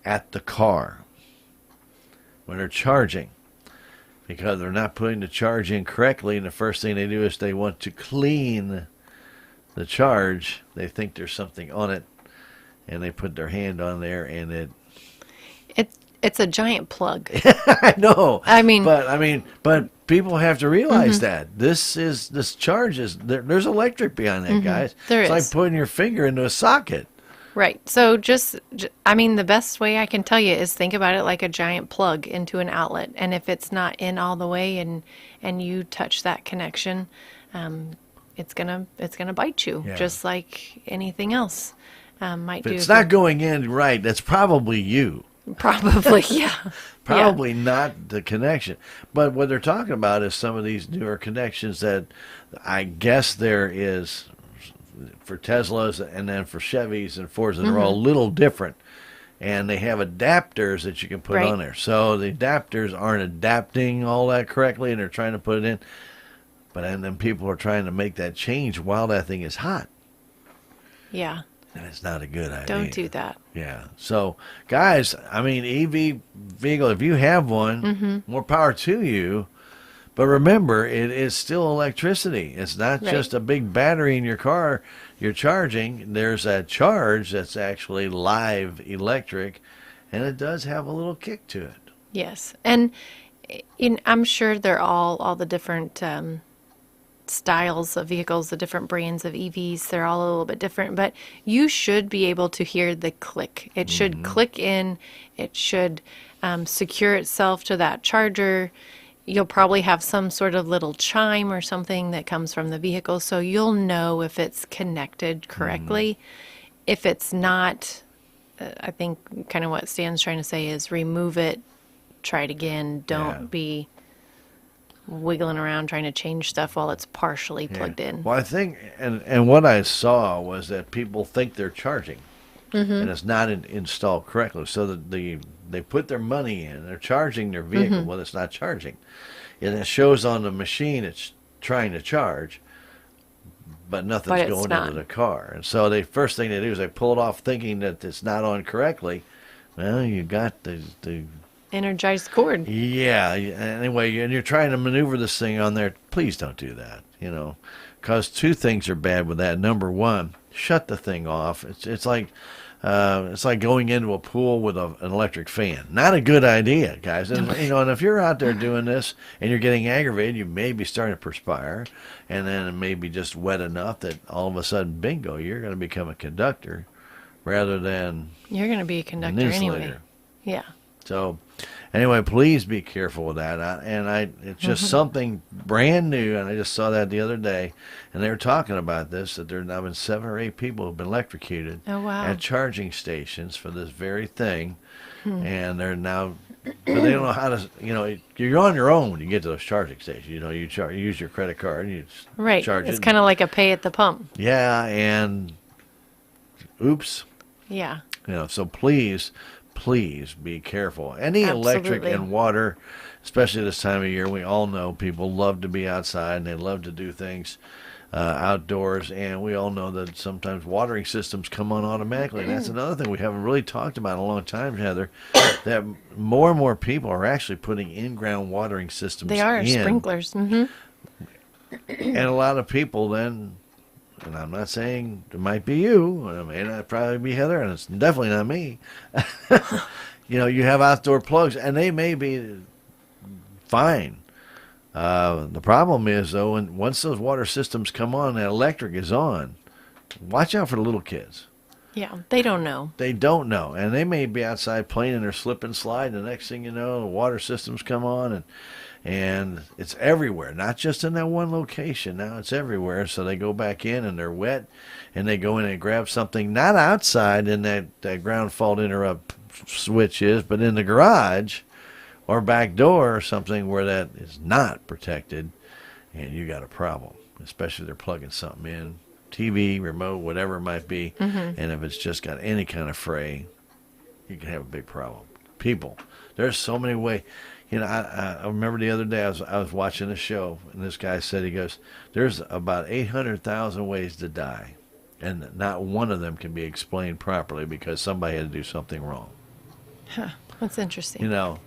at the car when they're charging, because they're not putting the charge in correctly, and the first thing they do is they want to clean the charge. They think there's something on it, and they put their hand on there, and it's a giant plug. I know. I mean, but people have to realize that this charge is there's electric behind that, guys. There it's is. like putting your finger into a socket. Right. So I mean, the best way I can tell you is think about it like a giant plug into an outlet. And if it's not in all the way and you touch that connection, it's gonna bite you, Yeah. just like anything else might If do. it's not going in right, that's probably you. Probably, yeah. Probably not the connection. But what they're talking about is some of these newer connections that I guess there is for Teslas and then for Chevys and Fords, and they're all a little different. And they have adapters that you can put Right. on there. So the adapters aren't adapting all that correctly, and they're trying to put it in. And then people are trying to make that change while that thing is hot. Yeah. And it's not a good idea. Don't do that. Yeah. So, guys, I mean, EV vehicle, if you have one, more power to you. But remember, it is still electricity. It's not Right. just a big battery in your car you're charging. There's that charge that's actually live electric, and it does have a little kick to it. Yes. And I'm sure they're all the different styles of vehicles, the different brands of EVs, they're all a little bit different, but you should be able to hear the click. It should click in, it should secure itself to that charger. You'll probably have some sort of little chime or something that comes from the vehicle, so you'll know if it's connected correctly. If it's not, I think kind of what Stan's trying to say is remove it, try it again. Don't be wiggling around trying to change stuff while it's partially plugged in. Well, I think, and what I saw was that people think they're charging, and it's not installed correctly. So that they put their money in, they're charging their vehicle, well, it's not charging. And it shows on the machine it's trying to charge, but nothing's it's going not. into the car. And so the first thing they do is they pull it off thinking that it's not on correctly. Well, you got the Energized cord. yeah. Anyway, and you're trying to maneuver this thing on there. Please don't do that. Because two things are bad with that. Number one, shut the thing off. It's like going into a pool with an electric fan. Not a good idea, guys. And and if you're out there doing this and you're getting aggravated, you may be starting to perspire, and then it may be just wet enough that all of a sudden, bingo, you're going to become a conductor rather than You're going to be a conductor an anyway. insulator. Yeah. So, anyway, please be careful with that. It's just something brand new, and I just saw that the other day, and they were talking about this, that there have now been 7 or 8 people who've been electrocuted Oh, wow. at charging stations for this very thing, and they're now, but they don't know how to, you're on your own when you get to those charging stations. You use your credit card, and you just Right. charge It's it. kind of like a pay at the pump. Yeah, and oops. Yeah. So please be careful. Any electric Absolutely. and water, especially this time of year, we all know people love to be outside and they love to do things outdoors, and we all know that sometimes watering systems come on automatically. And that's another thing we haven't really talked about in a long time, Heather, that more and more people are actually putting in-ground watering systems They are in. sprinklers. Mm-hmm. And a lot of people then, and I'm not saying it might be you, it may not probably be Heather, and it's definitely not me. You have outdoor plugs, and they may be fine. The problem is, though, once those water systems come on, that electric is on, watch out for the little kids. Yeah. They don't know. They don't know, and they may be outside playing in their slip and slide, and the next thing you know, the water systems come on, and it's everywhere, not just in that one location. Now it's everywhere. So they go back in and they're wet, and they go in and grab something not outside in that ground fault interrupt switch is, but in the garage or back door or something where that is not protected, and you got a problem, especially if they're plugging something in, TV, remote, whatever it might be. And if it's just got any kind of fray, you can have a big problem. People, there's so many ways. I remember the other day I was watching a show, and this guy said, he goes, there's about 800,000 ways to die, and not one of them can be explained properly because somebody had to do something wrong. Huh. That's interesting.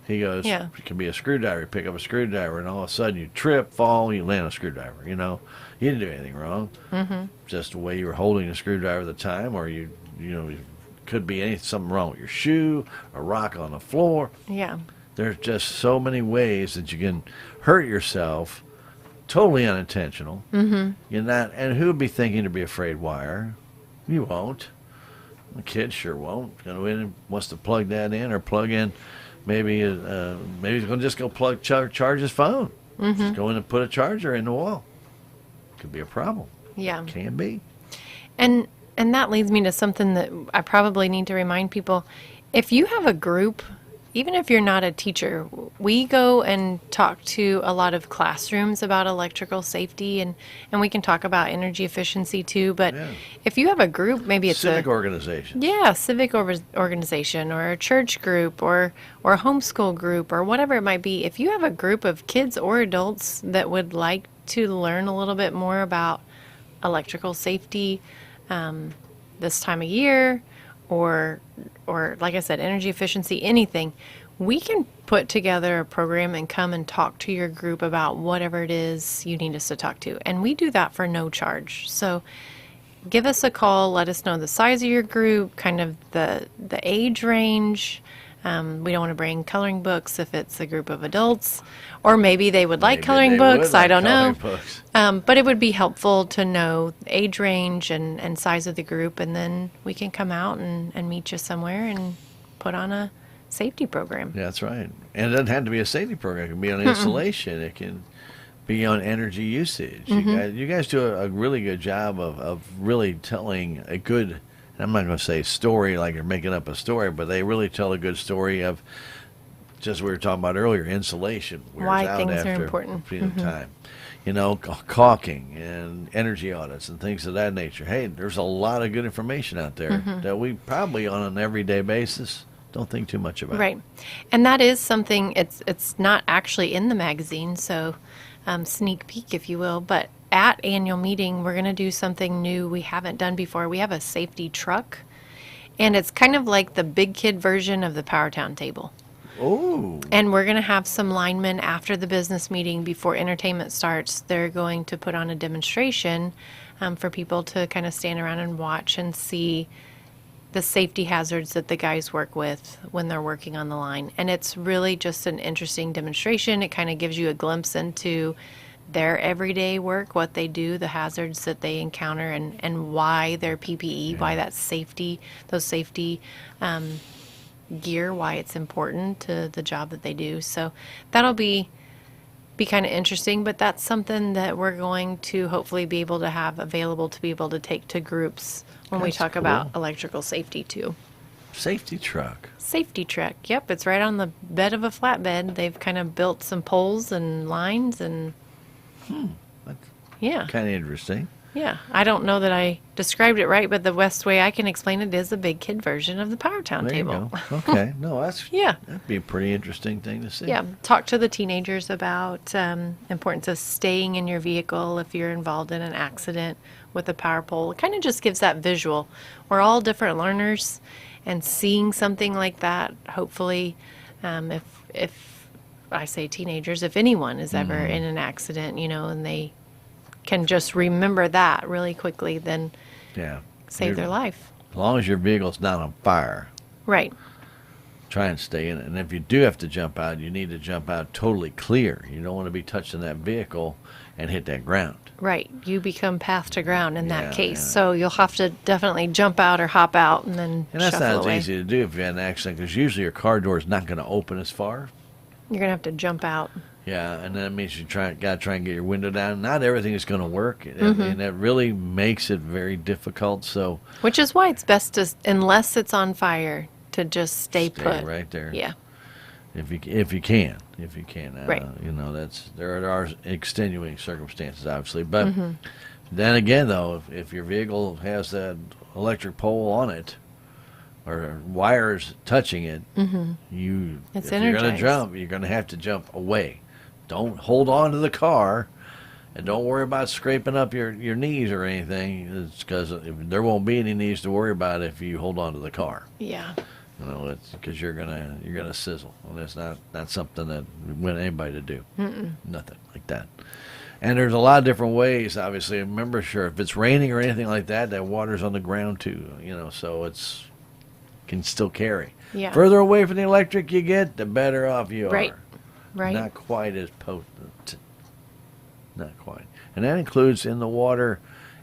He goes, Yeah. it can be a screwdriver. You pick up a screwdriver, and all of a sudden you trip, fall, you land a screwdriver. You didn't do anything wrong. Just the way you were holding the screwdriver at the time, or could be something wrong with your shoe, a rock on the floor. Yeah. There's just so many ways that you can hurt yourself, totally unintentional. Mm-hmm. You're not, and who would be thinking to be afraid wire? You won't. The kid sure won't. Going to in wants to plug that in or plug in. Maybe maybe he's going to just go charge his phone. Mm-hmm. Just go in and put a charger in the wall. Could be a problem. Yeah. Can be. And that leads me to something that I probably need to remind people. If you have a group, even if you're not a teacher, we go and talk to a lot of classrooms about electrical safety, and we can talk about energy efficiency too. But if you have a group, maybe it's civic organization. Yeah, civic organization or a church group or a homeschool group or whatever it might be. If you have a group of kids or adults that would like to learn a little bit more about electrical safety this time of year, or like I said, energy efficiency, anything, we can put together a program and come and talk to your group about whatever it is you need us to talk to. And we do that for no charge. So give us a call, let us know the size of your group, kind of the age range. We don't want to bring coloring books if it's a group of adults, or maybe they would like coloring books. I don't know. But it would be helpful to know age range and size of the group, and then we can come out and meet you somewhere and put on a safety program. Yeah, that's right. And it doesn't have to be a safety program. It can be on installation. It can be on energy usage. Mm-hmm. You guys do a really good job of really telling a good, I'm not going to say story like you're making up a story, but they really tell a good story of just what we were talking about earlier, insulation. Why things are important. Time. You know, caulking and energy audits and things of that nature. Hey, there's a lot of good information out there that we probably on an everyday basis don't think too much about. Right. And that is something, it's not actually in the magazine, so sneak peek, if you will, but at annual meeting, we're going to do something new we haven't done before. We have a safety truck, and it's kind of like the big kid version of the Powertown table. Oh. And we're going to have some linemen after the business meeting before entertainment starts. They're going to put on a demonstration for people to kind of stand around and watch and see the safety hazards that the guys work with when they're working on the line. And it's really just an interesting demonstration. It kind of gives you a glimpse into their everyday work, what they do, the hazards that they encounter, and why their PPE, why that safety, those safety gear, why it's important to the job that they do. So that'll be kind of interesting, but that's something that we're going to hopefully be able to have available to be able to take to groups when we talk about electrical safety too. Safety truck. Safety truck. Yep, it's right on the bed of a flatbed. They've kind of built some poles and lines and That's kind of interesting. Yeah, I don't know that I described it right, but the best way I can explain it is a big kid version of the Powertown table. You go. Okay, no, that'd be a pretty interesting thing to see. Yeah, talk to the teenagers about importance of staying in your vehicle if you're involved in an accident with a power pole. It kind of just gives that visual. We're all different learners, and seeing something like that, hopefully, if I say teenagers, if anyone is ever in an accident, and they can just remember that really quickly, then save their life. As long as your vehicle's not on fire. Right. Try and stay in it. And if you do have to jump out, you need to jump out totally clear. You don't want to be touching that vehicle and hit that ground. Right. You become path to ground in that case. Yeah. So you'll have to definitely jump out or hop out and then And that's not away. as easy to do if you had an accident, because usually your car door is not going to open as far. You're going to have to jump out. Yeah, and that means you got to try and get your window down. Not everything is going to work, and that really makes it very difficult. So, which is why it's best to, unless it's on fire, to just stay put right there. Yeah. If you can, right. There are extenuating circumstances, obviously, but then again, though, if your vehicle has that electric pole on it, or wires touching it, if you're going to jump, you're going to have to jump away. Don't hold on to the car, and don't worry about scraping up your knees or anything. It's because there won't be any knees to worry about if you hold on to the car. Yeah. It's because you're gonna sizzle. Well, that's not something that we want anybody to do. Nothing like that. And there's a lot of different ways. Obviously, remember, if it's raining or anything like that, that water's on the ground too. So it's can still carry. Yeah. Further away from the electric you get, the better off you Right. are. Right. Not quite as potent. Not quite. And that includes in the water,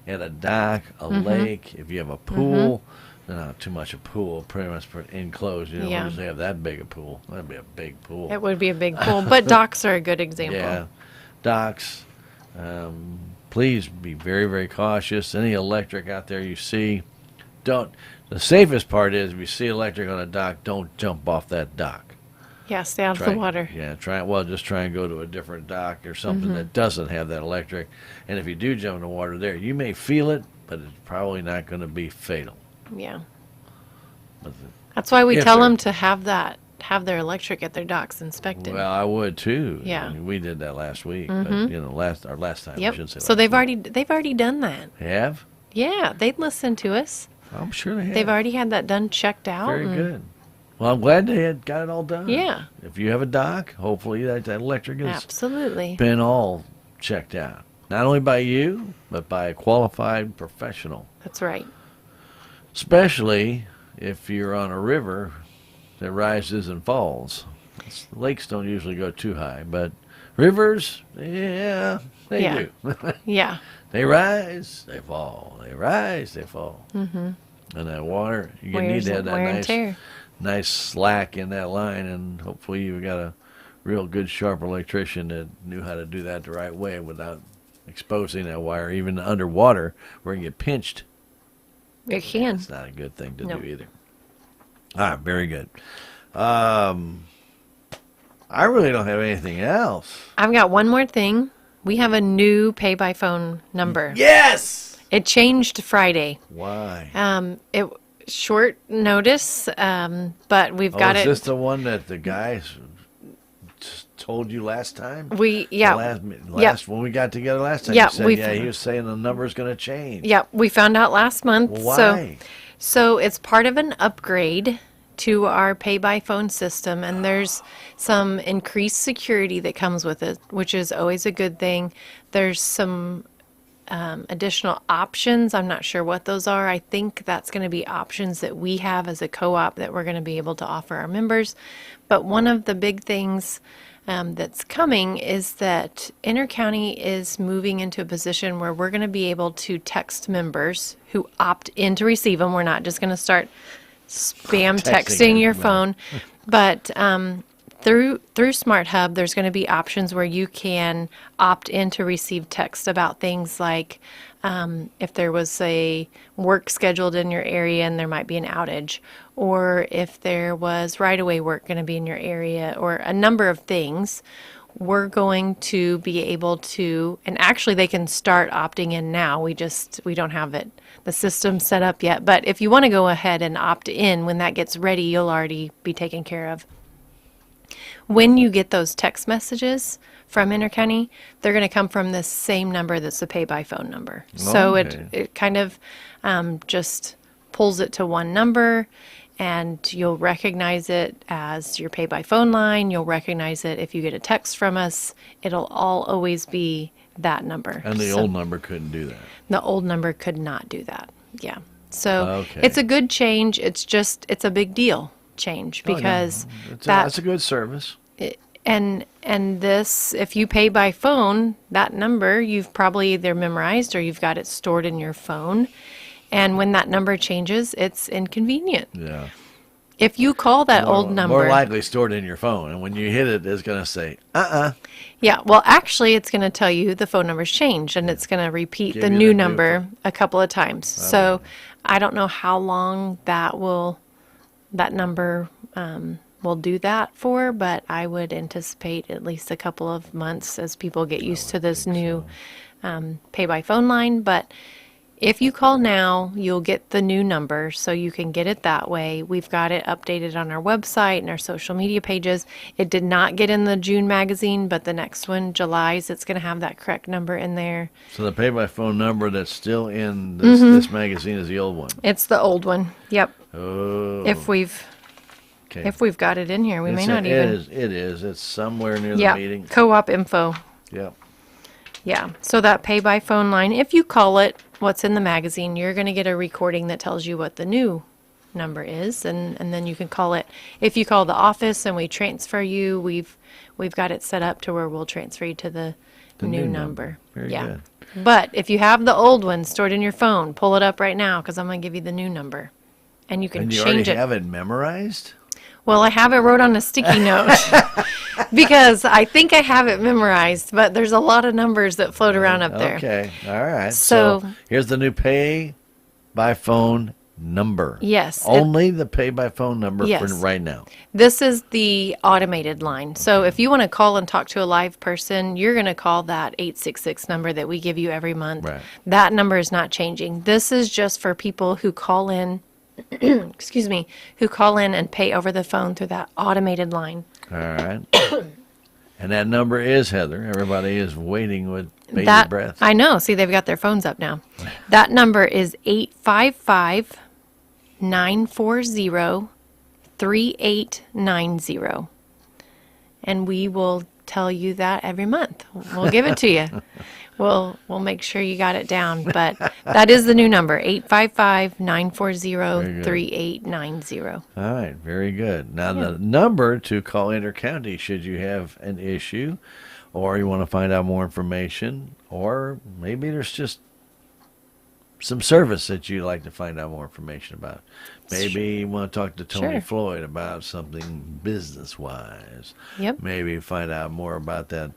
at a dock, a lake, if you have a pool. Not too much a pool, pretty much enclosed. You don't Yeah. usually have that big a pool. That'd be a big pool. It would be a big pool, but docks are a good example. Yeah. Docks. Please be very, very cautious. Any electric out there you see, don't. The safest part is if you see electric on a dock, don't jump off that dock. Yeah, stay out of the water. Yeah, just try and go to a different dock or something that doesn't have that electric. And if you do jump in the water there, you may feel it, but it's probably not going to be fatal. Yeah. But That's why we if tell they're- them to have their electric at their docks inspected. Well, I would too. Yeah. I mean, we did that last week, but our last time. I Yep. should say So last they've already done that. week. Have? Yeah, they'd listen to us. I'm sure they have. They've already had that done, checked out. Very and- good. Well, I'm glad they had got it all done. Yeah. If you have a dock, hopefully that electric has Absolutely. been all checked out. Not only by you, but by a qualified professional. That's right. Especially if you're on a river that rises and falls. Lakes don't usually go too high, but rivers, yeah, they Yeah. do. Yeah. They rise, they fall. They rise, they fall. And that water, you need to have that Wear and tear. nice slack in that line, and hopefully you've got a real good, sharp electrician that knew how to do that the right way without exposing that wire, even underwater, where you get pinched. It can. It's not a good thing to Nope. do either. All right, very good. I really don't have anything else. I've got one more thing. We have a new pay by phone number. Yes! It changed Friday. Why? It short notice, but we've got is it. this the one that the guys told you last time? Yeah. Last when we got together last time, Yeah, you said, we've- he was saying the number's going to change. Yeah, we found out last month. Why? So it's part of an upgrade to our pay by phone system, and there's some increased security that comes with it, which is always a good thing. There's some additional options. I'm not sure what those are. I think that's going to be options that we have as a co-op that we're going to be able to offer our members. But one of the big things that's coming is that Intercounty is moving into a position where we're going to be able to text members who opt in to receive them. We're not just going to start spam texting your phone, but through Smart Hub, there's going to be options where you can opt in to receive text about things like if there was a work scheduled in your area and there might be an outage, or if there was right-of-way work going to be in your area, or a number of things. We're going to be able to, and actually they can start opting in now. We don't have the system set up yet. But if you want to go ahead and opt in, when that gets ready, you'll already be taken care of. When you get those text messages from Intercounty, they're going to come from the same number that's the pay by phone number. So Okay. it kind of just pulls it to one number, and you'll recognize it as your pay by phone line. You'll recognize it if you get a text from us. It'll all always be that number. And the So old number couldn't do that. the old number could not do that. Yeah. So Okay. it's a good change. It's a big deal change because That's a good service. and this, if you pay by phone, that number you've probably either memorized or you've got it stored in your phone. And when that number changes, it's inconvenient. Yeah. If you call that old number, More likely stored in your phone. And when you hit it, it's going to say, yeah, well, actually, it's going to tell you the phone number's changed, and it's going to repeat Give the you new the new number a couple of times. So I don't know how long that number will do that for, but I would anticipate at least a couple of months as people get used to this new pay by phone line. But if you call now, you'll get the new number, so you can get it that way. We've got it updated on our website and our social media pages. It did not get in the June magazine, but the next one, July's, it's going to have that correct number in there. So the pay by phone number that's still in this magazine is the old one. It's the old one. Yep. Oh. If we've got it in here, we may It's not it even. It is. It's somewhere near the Yeah. meeting. Co-op info. Yep. Yeah. So that pay by phone line, if you call it what's in the magazine, you're going to get a recording that tells you what the new number is, and then you can call it. If you call the office and we transfer you, we've got it set up to where we'll transfer you to the new number. Very yeah. good. But if you have the old one stored in your phone, pull it up right now because I'm going to give you the new number. And you can And you change already it. have it memorized? Well, I have it wrote on a sticky note because I think I have it memorized, but there's a lot of numbers that float around up there. Okay. All right. So here's the new pay by phone number. Yes. Only the pay by phone number Yes. for right now. This is the automated line. So if you want to call and talk to a live person, you're going to call that 866 number that we give you every month. Right. That number is not changing. This is just for people who call in, excuse me, who call in and pay over the phone through that automated line. All right. And that number is, Heather. Everybody is waiting with bated breath. I know. See, they've got their phones up now. That number is 855-940-3890. And we will tell you that every month. We'll give it to you. We'll make sure you got it down. But that is the new number, 855-940-3890. All right, very good. Now, the number to call Intercounty should you have an issue or you want to find out more information, or maybe there's just some service that you'd like to find out more information about. Maybe you want to talk to Tony Sure. Floyd about something business-wise. Yep. Maybe find out more about the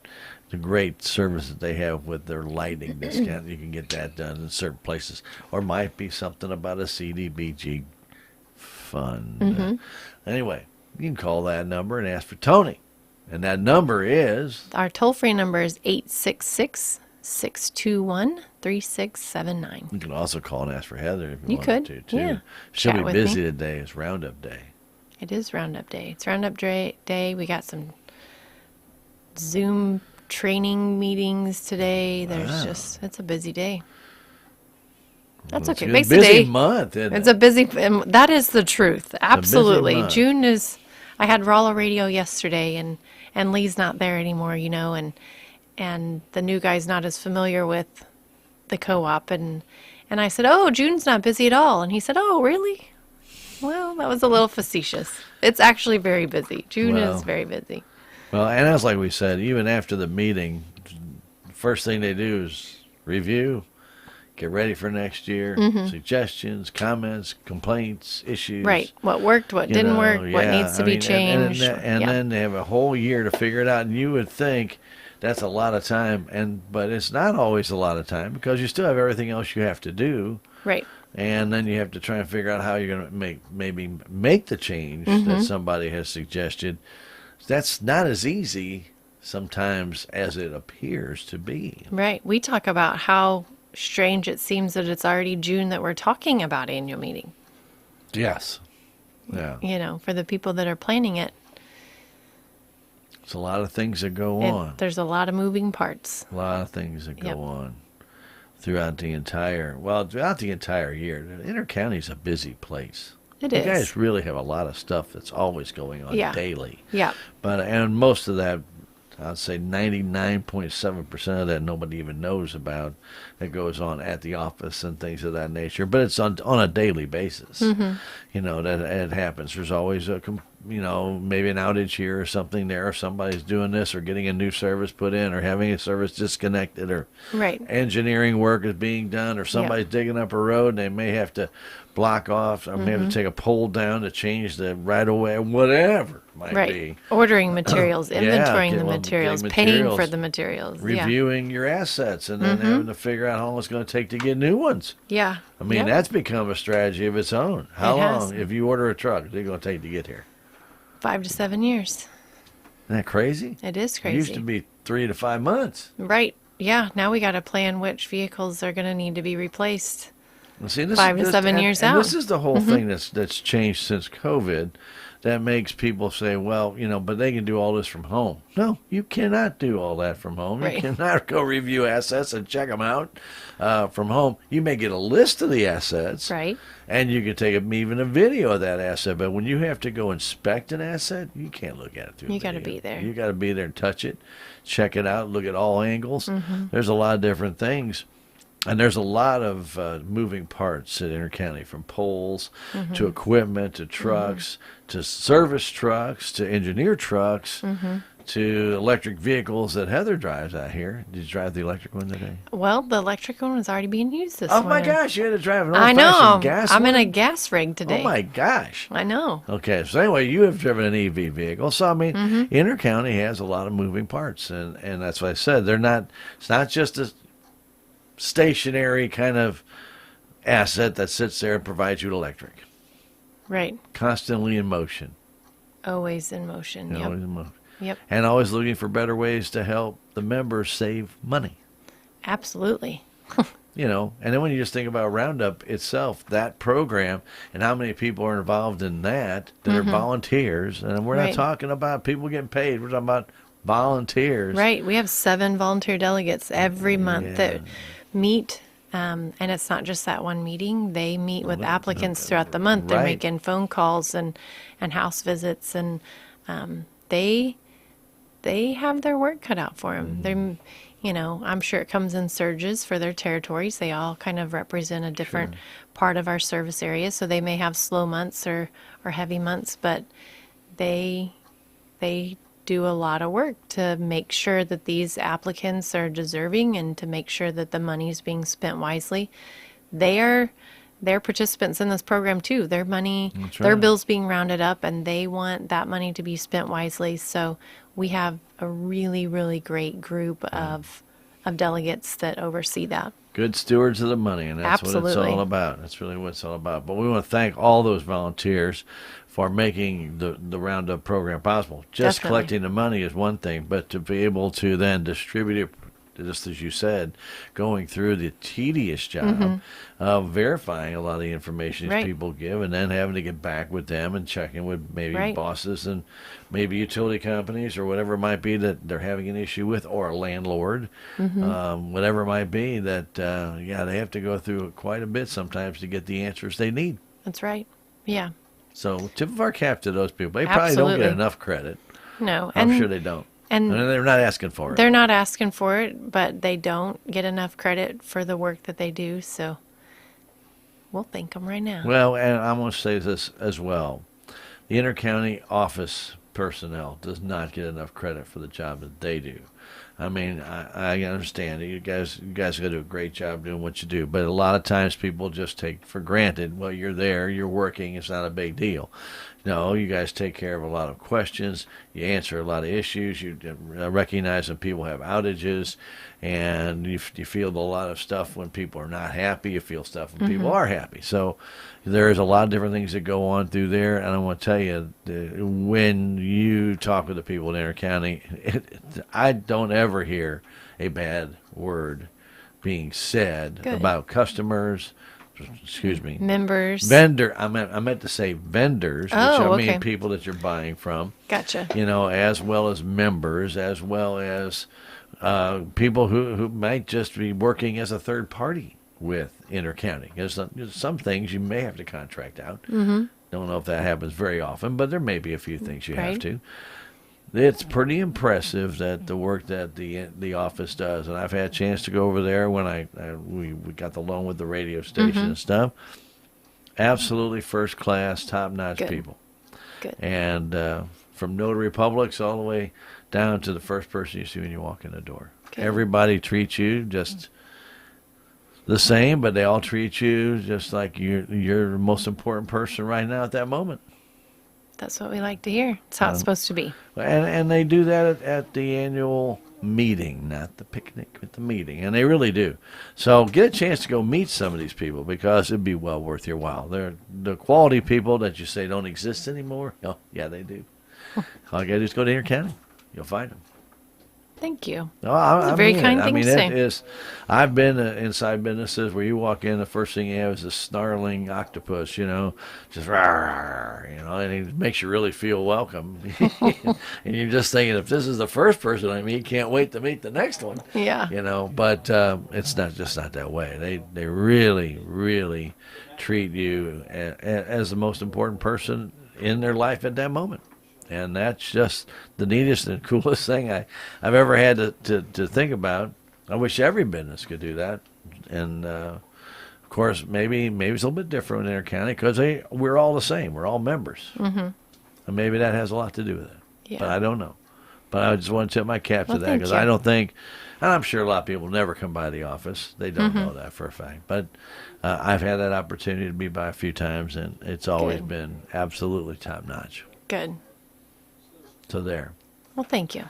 great service that they have with their lighting discount. You can get that done in certain places. Or might be something about a CDBG fund. Anyway, you can call that number and ask for Tony. And that number is... Our toll-free number is 866-621-3679. You can also call and ask for Heather if you You wanted could, to, too. yeah. She'll Chat be with busy me. today. It's Roundup Day. It is Roundup Day. It's Roundup Day. We got some Zoom training meetings today. There's it's a busy day. That's It's okay. a Makes the busy day. month, isn't It's it? a busy, and that is the truth. Absolutely. month. June is, I had Rolla Radio yesterday and Lee's not there anymore, and the new guy's not as familiar with the co-op. And I said, oh, June's not busy at all. And he said, oh, really? Well, that was a little facetious. It's actually very busy. June Well. is very busy. Well, and that's like we said, even after the meeting, the first thing they do is review, get ready for next year, suggestions, comments, complaints, issues. Right. What worked, what You didn't know, work, what yeah, needs to I be mean, changed. And Yeah. then they have a whole year to figure it out. And you would think that's a lot of time, but it's not always a lot of time because you still have everything else you have to do. Right. And then you have to try and figure out how you're going to make the change that somebody has suggested. That's not as easy sometimes as it appears to be. Right. We talk about how strange it seems that it's already June that we're talking about annual meeting. Yes. Yeah. For the people that are planning it, It's a lot of things that go on. there's a lot of moving parts. A lot of things that go Yep. on throughout the entire year. Intercounty's a busy place. It You is. guys really have a lot of stuff that's always going on Yeah. daily. Yeah. And most of that, I'd say 99.7% of that nobody even knows about that goes on at the office and things of that nature. But it's on a daily basis. That it happens. There's always maybe an outage here or something there, or somebody's doing this or getting a new service put in or having a service disconnected or Right. engineering work is being done or somebody's digging up a road and they may have to block off or may have to take a pole down to change the right of way, whatever it might Right. be. Ordering materials, inventorying the getting materials, getting paying materials, for the materials. reviewing your assets and then having to figure out how long it's going to take to get new ones. Yeah. I mean, Yep. that's become a strategy of its own. How It has. long, if you order a truck, is it going to take to get here? 5 to 7 years. Isn't that crazy? It is It crazy. used to be 3 to 5 months. Right. Yeah. Now we got to plan which vehicles are going to need to be replaced. Well, see, 5 to 7 years and out. this is the whole thing that's changed since COVID that makes people say, well, but they can do all this from home. No, you cannot do all that from home. Right. You cannot go review assets and check them out from home. You may get a list of the assets. Right. And you can take even a video of that asset. But when you have to go inspect an asset, you can't look at it through You a gotta video. be there. You got to be there and touch it, check it out, look at all angles. Mm-hmm. There's a lot of different things And there's a lot of moving parts at Intercounty, from poles to equipment to trucks to service trucks to engineer trucks to electric vehicles that Heather drives out here. Did you drive the electric one today? Well, the electric one was already being used this Oh morning. my gosh, you had to drive an I old-fashioned know. gas I'm one? in a gas rig today. Oh my gosh. I know. Okay, so anyway, you have driven an EV vehicle. So I mean, Intercounty has a lot of moving parts, and that's what I said. It's not just a stationary kind of asset that sits there and provides you electric. Right. Constantly in motion. Always in motion. You know, Yep. always in motion. Yep. And always looking for better ways to help the members save money. Absolutely. You know, and then when you just think about Roundup itself, that program, and how many people are involved in that are volunteers, and we're not Right. talking about people getting paid. We're talking about volunteers. Right. We have 7 volunteer delegates every month that meet. And it's not just that one meeting. They meet with applicants throughout the month. They're Right. making phone calls and house visits, and they have their work cut out for them. They're, you know, I'm sure it comes in surges for their territories. They all kind of represent a different part of our service area, so they may have slow months or heavy months, but they do a lot of work to make sure that these applicants are deserving and to make sure that the money is being spent wisely. They're participants in this program too. Their money, their bills being rounded up, and they want that money to be spent wisely. So we have a really, really great group of delegates that oversee that. Good stewards of the money, and that's what it's Absolutely. all about. That's really what it's all about. But we want to thank all those volunteers for making the Roundup program possible. Just Definitely. collecting the money is one thing, but to be able to then distribute it, just as you said, going through the tedious job of verifying a lot of the information these Right. people give, and then having to get back with them and checking with maybe Right. bosses and maybe utility companies or whatever it might be that they're having an issue with, or a landlord, whatever it might be, that, they have to go through quite a bit sometimes to get the answers they need. That's right. Yeah. So tip of our cap to those people. They probably don't Absolutely. get enough credit. No. I'm sure they don't. and they're not asking for it. they're not asking for it, but they don't get enough credit for the work that they do. So we'll thank them right now. Well, and I'm going to say this as well. The intercounty office personnel does not get enough credit for the job that they do. I mean, I understand it. You guys got to do a great job doing what you do, but a lot of times people just take for granted, well, you're there, you're working, it's not a big deal. No, you guys take care of a lot of questions. You answer a lot of issues. You recognize when people have outages, and you feel a lot of stuff when people are not happy. You feel stuff when people are happy. So there's a lot of different things that go on through there. And I want to tell you, when you talk with the people in Enter County, I don't ever hear a bad word being said Good. about customers. Excuse me. Members. Vendor. I meant to say vendors, which I Oh, mean okay. people that you're buying from. Gotcha. You know, as well as members, as well as people who might just be working as a third party with Intercounty. Because some things you may have to contract out. Mm-hmm. Don't know if that happens very often, but there may be a few things you have Right. to. It's pretty impressive that the work that the office does, and I've had a chance to go over there when we got the loan with the radio station and stuff. Absolutely first class, top notch Good. people, Good. and from notary publics all the way down to the first person you see when you walk in the door. Good. Everybody treats you just the same, but they all treat you just like you're the most important person right now at that moment. That's what we like to hear. It's how it's supposed to be. And they do that at the annual meeting, not the picnic, but the meeting. And they really do. So get a chance to go meet some of these people because it'd be well worth your while. They're the quality people that you say don't exist anymore. Oh, yeah, they do. All you got to do is go to Intercounty. You'll find them. Thank you. No, I a very mean it. kind I thing mean, to say. it is. I've been inside businesses where you walk in, the first thing you have is a snarling octopus, just rawr, and it makes you really feel welcome. And you're just thinking, if this is the first person I meet, can't wait to meet the next one. Yeah. But it's not that way. They really, really treat you as the most important person in their life at that moment. And that's just the neatest and coolest thing I've ever had to think about I wish every business could do that. And, of course, maybe it's a little bit different in Enter County because we're all the same. We're all members. Mm-hmm. And maybe that has a lot to do with it. Yeah. But I don't know. But I just want to tip my cap to that thank because you. I don't think, and I'm sure a lot of people never come by the office. They don't know that for a fact. But I've had that opportunity to be by a few times, and it's always Good. been absolutely top notch. Good. So there. Well, thank you.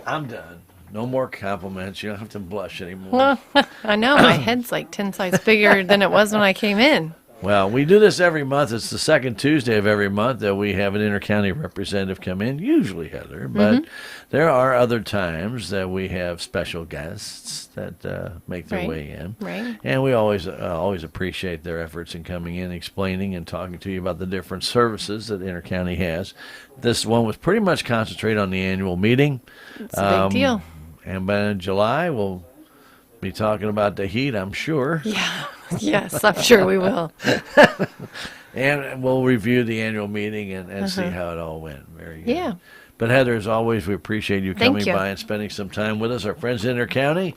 I'm done. No more compliments. You don't have to blush anymore. Well, I know my head's like 10 sizes bigger than it was when I came in. Well, we do this every month. It's the second Tuesday of every month that we have an inter-county representative come in, usually Heather. But there are other times that we have special guests that make their Right. way in. Right. And we always appreciate their efforts in coming in, explaining, and talking to you about the different services that inter-county has. This one was pretty much concentrated on the annual meeting. It's a big deal. And by July, we'll be talking about the heat, I'm sure. Yeah. Yes, I'm sure we will. And we'll review the annual meeting and see how it all went. Very good. Yeah. But Heather, as always, we appreciate you Thank coming you. by and spending some time with us, our friends in Inter County.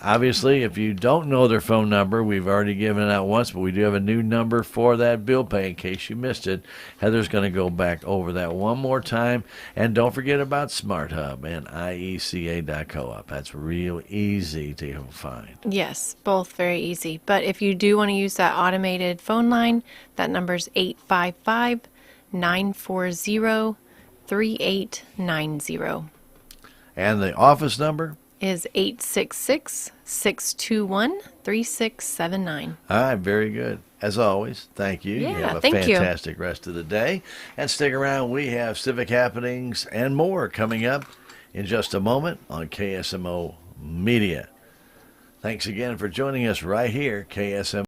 Obviously, if you don't know their phone number, we've already given it out once, but we do have a new number for that bill pay in case you missed it. Heather's going to go back over that one more time. And don't forget about Smart Hub and IECA.coop. That's real easy to find. Yes, both very easy. But if you do want to use that automated phone line, that number's 855-940-3890. And the office number? Is 866-621-3679. All right, very good. As always, thank you. You Yeah, have a thank you. fantastic rest of the day. And stick around. We have civic happenings and more coming up in just a moment on KSMO Media. Thanks again for joining us right here, KSMO.